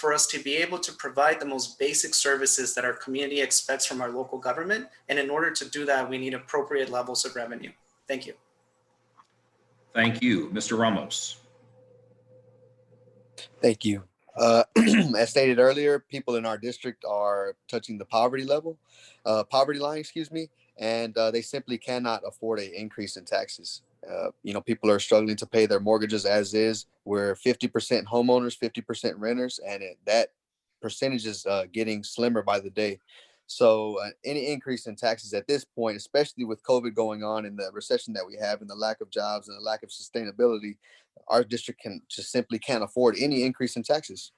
for us to be able to provide the most basic services that our community expects from our local government. And in order to do that, we need appropriate levels of revenue. Thank you. Thank you. Mr. Ramos? Thank you. As stated earlier, people in our district are touching the poverty line, and they simply cannot afford an increase in taxes. People are struggling to pay their mortgages as is. We're 50% homeowners, 50% renters, and that percentage is getting slimmer by the day. So any increase in taxes at this point, especially with COVID going on and the recession that we have and the lack of jobs and the lack of sustainability, our district simply can't afford any increase in taxes.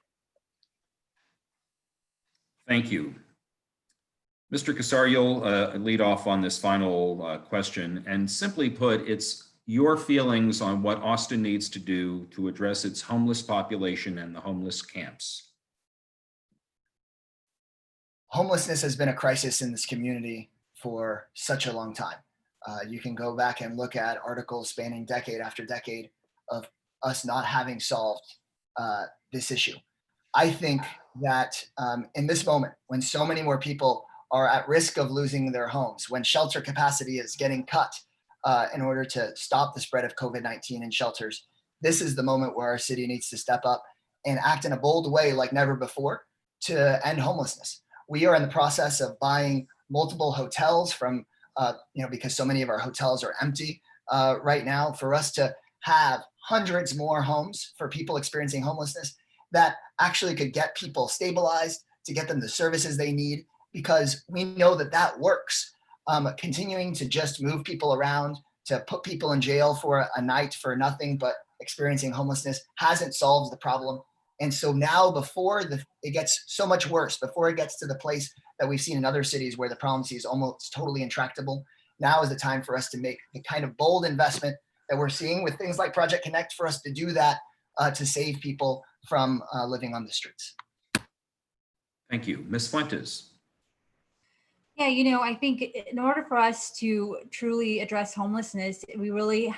Thank you. Mr. Kassar, you'll lead off on this final question. And simply put, it's your feelings on what Austin needs to do to address its homeless population and the homeless camps. Homelessness has been a crisis in this community for such a long time. You can go back and look at articles spanning decade after decade of us not having solved this issue. I think that in this moment, when so many more people are at risk of losing their homes, when shelter capacity is getting cut in order to stop the spread of COVID-19 in shelters, this is the moment where our city needs to step up and act in a bold way like never before to end homelessness. We are in the process of buying multiple hotels from, because so many of our hotels are empty right now for us to have hundreds more homes for people experiencing homelessness that actually could get people stabilized, to get them the services they need, because we know that that works. Continuing to just move people around, to put people in jail for a night for nothing but experiencing homelessness hasn't solved the problem. And so now, before it gets so much worse, before it gets to the place that we've seen in other cities where the problem is almost totally intractable, now is the time for us to make the kind of bold investment that we're seeing with things like Project Connect, for us to do that, to save people from living on the streets. Thank you. Ms. Fuentes. Yeah, I think in order for us to truly address homelessness, we really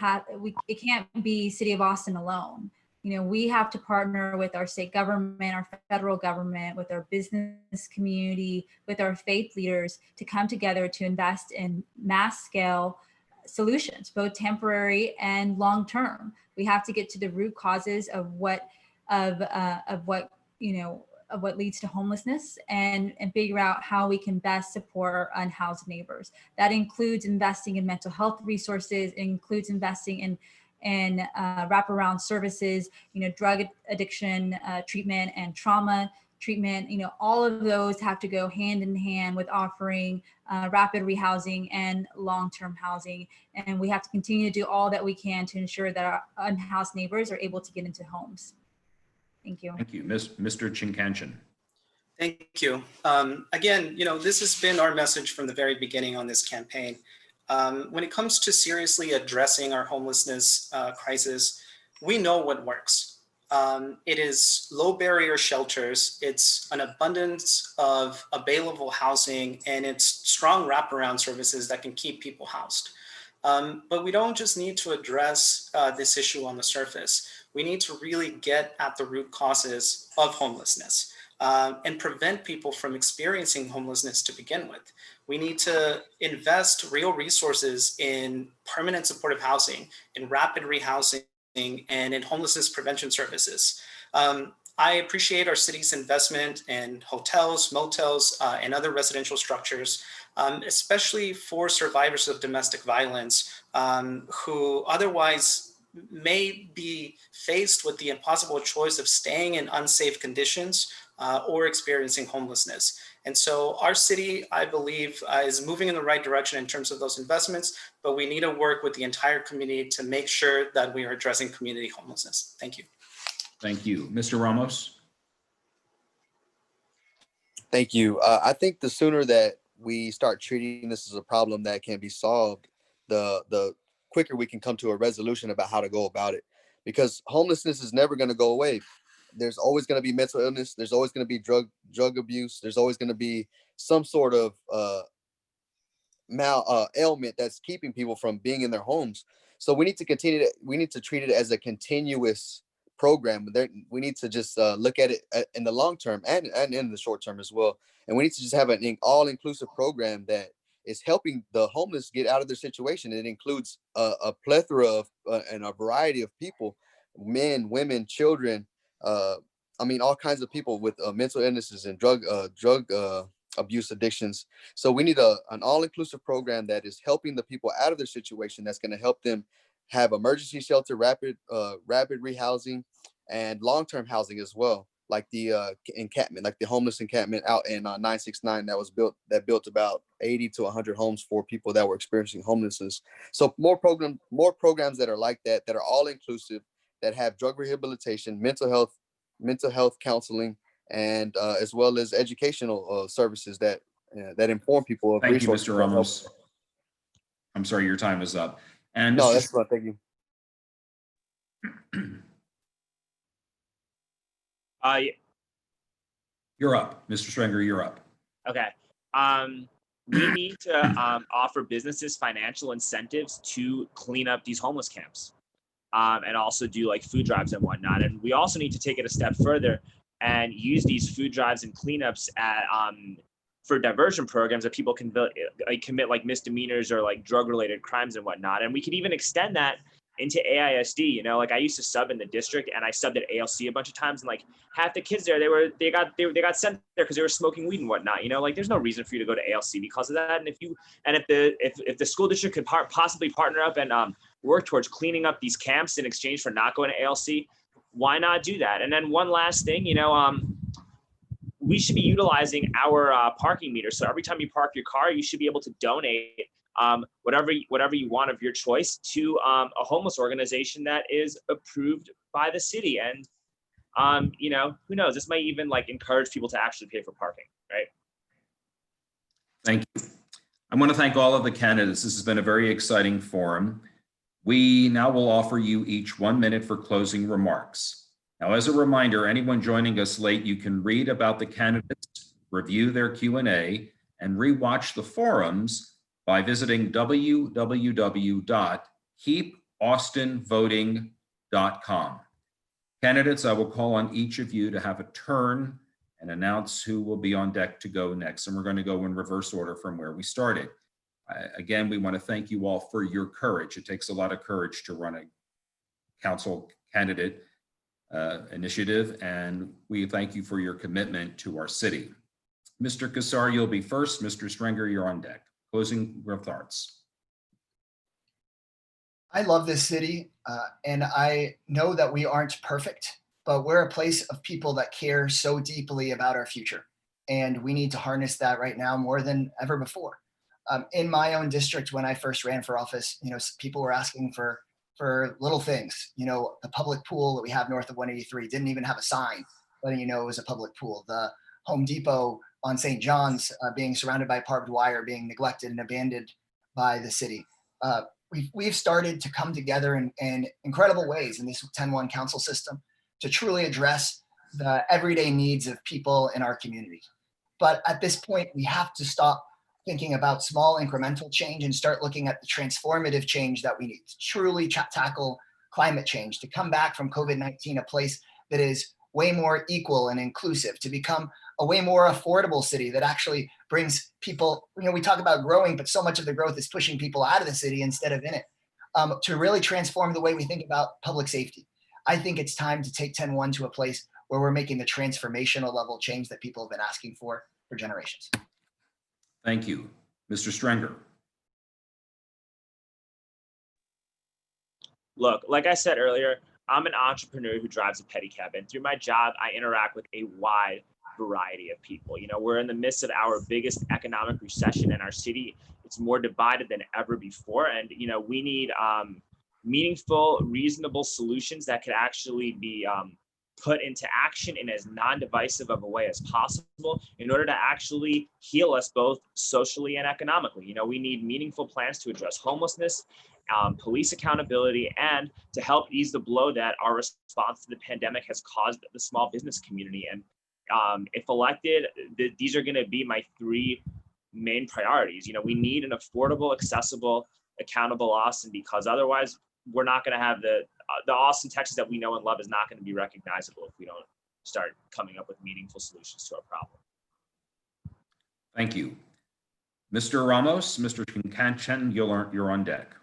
it can't be City of Austin alone. We have to partner with our state government, our federal government, with our business community, with our faith leaders to come together to invest in mass scale solutions, both temporary and long term. We have to get to the root causes of what leads to homelessness, and figure out how we can best support our unhoused neighbors. That includes investing in mental health resources. It includes investing in wraparound services, drug addiction treatment and trauma treatment. All of those have to go hand in hand with offering rapid rehousing and long-term housing. And we have to continue to do all that we can to ensure that our unhoused neighbors are able to get into homes. Thank you. Thank you. Mr. Chinkanchin. Thank you. Again, this has been our message from the very beginning on this campaign. When it comes to seriously addressing our homelessness crisis, we know what works. It is low barrier shelters, it's an abundance of available housing, and it's strong wraparound services that can keep people housed. But we don't just need to address this issue on the surface. We need to really get at the root causes of homelessness and prevent people from experiencing homelessness to begin with. We need to invest real resources in permanent supportive housing, in rapid rehousing, and in homelessness prevention services. I appreciate our city's investment in hotels, motels, and other residential structures, especially for survivors of domestic violence who otherwise may be faced with the impossible choice of staying in unsafe conditions or experiencing homelessness. And so our city, I believe, is moving in the right direction in terms of those investments, but we need to work with the entire community to make sure that we are addressing community homelessness. Thank you. Thank you. Mr. Ramos. Thank you. I think the sooner that we start treating this as a problem that can be solved, the quicker we can come to a resolution about how to go about it. Because homelessness is never going to go away. There's always going to be mental illness. There's always going to be drug abuse. There's always going to be some sort of ailment that's keeping people from being in their homes. So we need to we need to treat it as a continuous program. We need to just look at it in the long term and in the short term as well. And we need to just have an all-inclusive program that is helping the homeless get out of their situation. It includes a plethora of and a variety of people, men, women, children, all kinds of people with mental illnesses and drug abuse addictions. So we need an all-inclusive program that is helping the people out of their situation, that's going to help them have emergency shelter, rapid rehousing, and long-term housing as well, like the encampment, like the homeless encampment out in 969 that built about 80 to 100 homes for people that were experiencing homelessness. So more programs that are like that are all inclusive, that have drug rehabilitation, mental health counseling, and as well as educational services that inform people of Thank you, resources. Mr. Ramos. I'm sorry, your time is up. And No, Mr. that's fine. Thank you. You're up. Mr. Strenger, you're up. Okay. We need to offer businesses financial incentives to clean up these homeless camps, and also do like food drives and whatnot. And we also need to take it a step further and use these food drives and cleanups for diversion programs that people can commit like misdemeanors or like drug related crimes and whatnot. And we could even extend that into AISD. You know, like I used to sub in the district, and I subbed at ALC a bunch of times, and like half the kids there, they got sent there because they were smoking weed and whatnot. You know, like there's no reason for you to go to ALC because of that. And if the school district could possibly partner up and work towards cleaning up these camps in exchange for not going to ALC, why not do that? And then one last thing, you know, we should be utilizing our parking meters. So every time you park your car, you should be able to donate whatever you want of your choice to a homeless organization that is approved by the city. And you know, who knows? This might even like encourage people to actually pay for parking, right? Thank you. I want to thank all of the candidates. This has been a very exciting forum. We now will offer you each 1 minute for closing remarks. Now, as a reminder, anyone joining us late, you can read about the candidates, review their Q&A, and rewatch the forums by visiting www.keepaustinvoting.com. Candidates, I will call on each of you to have a turn and announce who will be on deck to go next. And we're going to go in reverse order from where we started. Again, we want to thank you all for your courage. It takes a lot of courage to run a council candidate initiative, and we thank you for your commitment to our city. Mr. Kassar, you'll be first. Mr. Stringer, you're on deck. Closing thoughts. I love this city, and I know that we aren't perfect, but we're a place of people that care so deeply about our future. And we need to harness that right now more than ever before. In my own district, when I first ran for office, you know, people were asking for little things. You know, the public pool that we have north of 183 didn't even have a sign letting you know it was a public pool. The Home Depot on St. John's being surrounded by barbed wire, being neglected and abandoned by the city. We've started to come together in incredible ways in this 10-1 council system to truly address the everyday needs of people in our community. But at this point, we have to stop thinking about small incremental change and start looking at the transformative change that we need to truly tackle climate change, to come back from COVID-19 a place that is way more equal and inclusive, to become a way more affordable city that actually brings people, you know, we talk about growing, but so much of the growth is pushing people out of the city instead of in it, to really transform the way we think about public safety. I think it's time to take 10-1 to a place where we're making the transformational level change that people have been asking for generations. Thank you. Mr. Stringer. Look, like I said earlier, I'm an entrepreneur who drives a pedicab, and through my job, I interact with a wide variety of people. You know, we're in the midst of our biggest economic recession in our city. It's more divided than ever before, and you know, we need meaningful, reasonable solutions that could actually be put into action in as non-divisive of a way as possible in order to actually heal us both socially and economically. You know, we need meaningful plans to address homelessness, police accountability, and to help ease the blow that our response to the pandemic has caused the small business community. And if elected, these are going to be my three main priorities. You know, we need an affordable, accessible, accountable Austin, because otherwise we're not going to have the Austin, Texas that we know and love is not going to be recognizable if we don't start coming up with meaningful solutions to our problem. Thank you. Mr. Ramos, Mr. Kincanchin, you're on deck.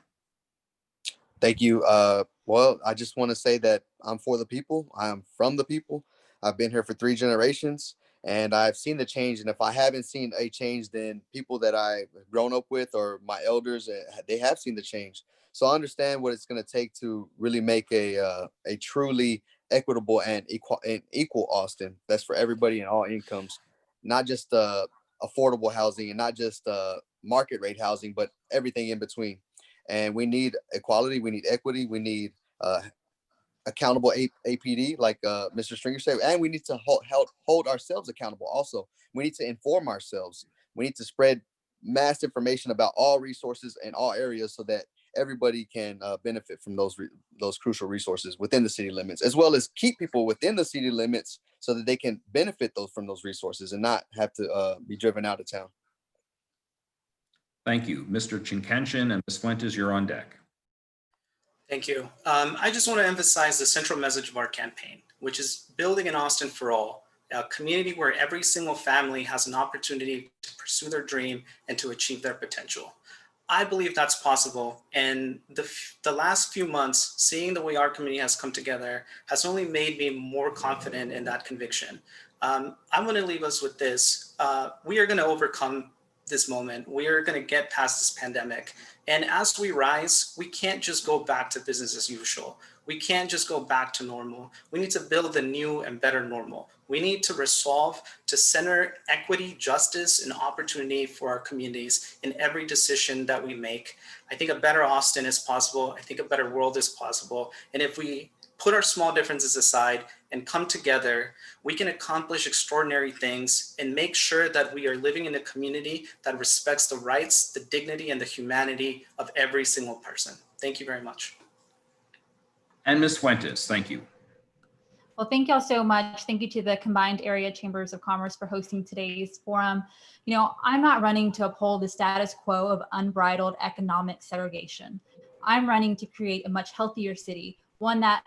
Thank you. Well, I just want to say that I'm for the people. I'm from the people. I've been here for 3 generations, and I've seen the change. And if I haven't seen a change, then people that I've grown up with or my elders, they have seen the change. So I understand what it's going to take to really make a truly equitable and equal Austin. That's for everybody in all incomes, not just affordable housing and not just market rate housing, but everything in between. And we need equality, we need equity, we need accountable APD, like Mr. Stringer said, and we need to hold ourselves accountable. Also, we need to inform ourselves. We need to spread mass information about all resources in all areas so that everybody can benefit from those crucial resources within the city limits, as well as keep people within the city limits so that they can benefit from those resources and not have to be driven out of town. Thank you. Mr. Chinkanchin and Ms. Fuentes, you're on deck. Thank you. I just want to emphasize the central message of our campaign, which is building an Austin for all, a community where every single family has an opportunity to pursue their dream and to achieve their potential. I believe that's possible. And the last few months, seeing the way our community has come together has only made me more confident in that conviction. I'm going to leave us with this. We are going to overcome this moment. We are going to get past this pandemic. And as we rise, we can't just go back to business as usual. We can't just go back to normal. We need to build a new and better normal. We need to resolve to center equity, justice, and opportunity for our communities in every decision that we make. I think a better Austin is possible. I think a better world is possible. And if we put our small differences aside and come together, we can accomplish extraordinary things and make sure that we are living in a community that respects the rights, the dignity, and the humanity of every single person. Thank you very much. And Ms. Fuentes, thank you. Well, thank y'all so much. Thank you to the Combined Area Chambers of Commerce for hosting today's forum. You know, I'm not running to uphold the status quo of unbridled economic segregation. I'm running to create a much healthier city, one that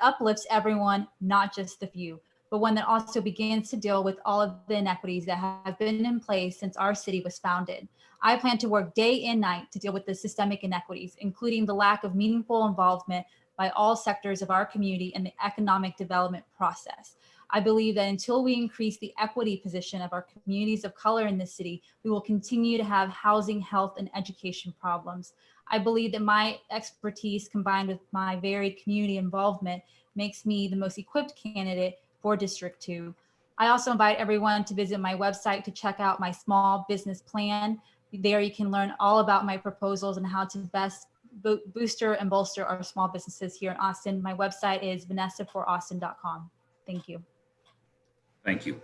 uplifts everyone, not just the few, but one that also begins to deal with all of the inequities that have been in place since our city was founded. I plan to work day and night to deal with the systemic inequities, including the lack of meaningful involvement by all sectors of our community in the economic development process. I believe that until we increase the equity position of our communities of color in the city, we will continue to have housing, health, and education problems. I believe that my expertise combined with my varied community involvement makes me the most equipped candidate for District 2. I also invite everyone to visit my website to check out my small business plan. There you can learn all about my proposals and how to best booster and bolster our small businesses here in Austin. My website is vanessafораustin.com. Thank you. Thank you.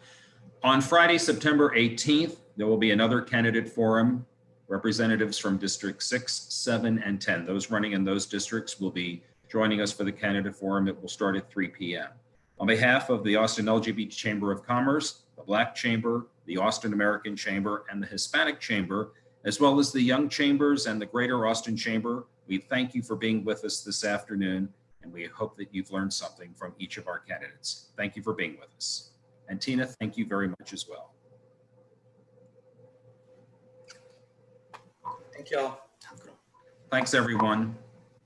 On Friday, September 18th, there will be another candidate forum. Representatives from District 6, 7, and 10. Those running in those districts will be joining us for the candidate forum. It will start at 3 p.m. On behalf of the Austin LGBT Chamber of Commerce, the Black Chamber, the Austin American Chamber, and the Hispanic Chamber, as well as the Young Chambers and the Greater Austin Chamber, we thank you for being with us this afternoon, and we hope that you've learned something from each of our candidates. Thank you for being with us. And Tina, thank you very much as well. Thank you all. Thanks, everyone.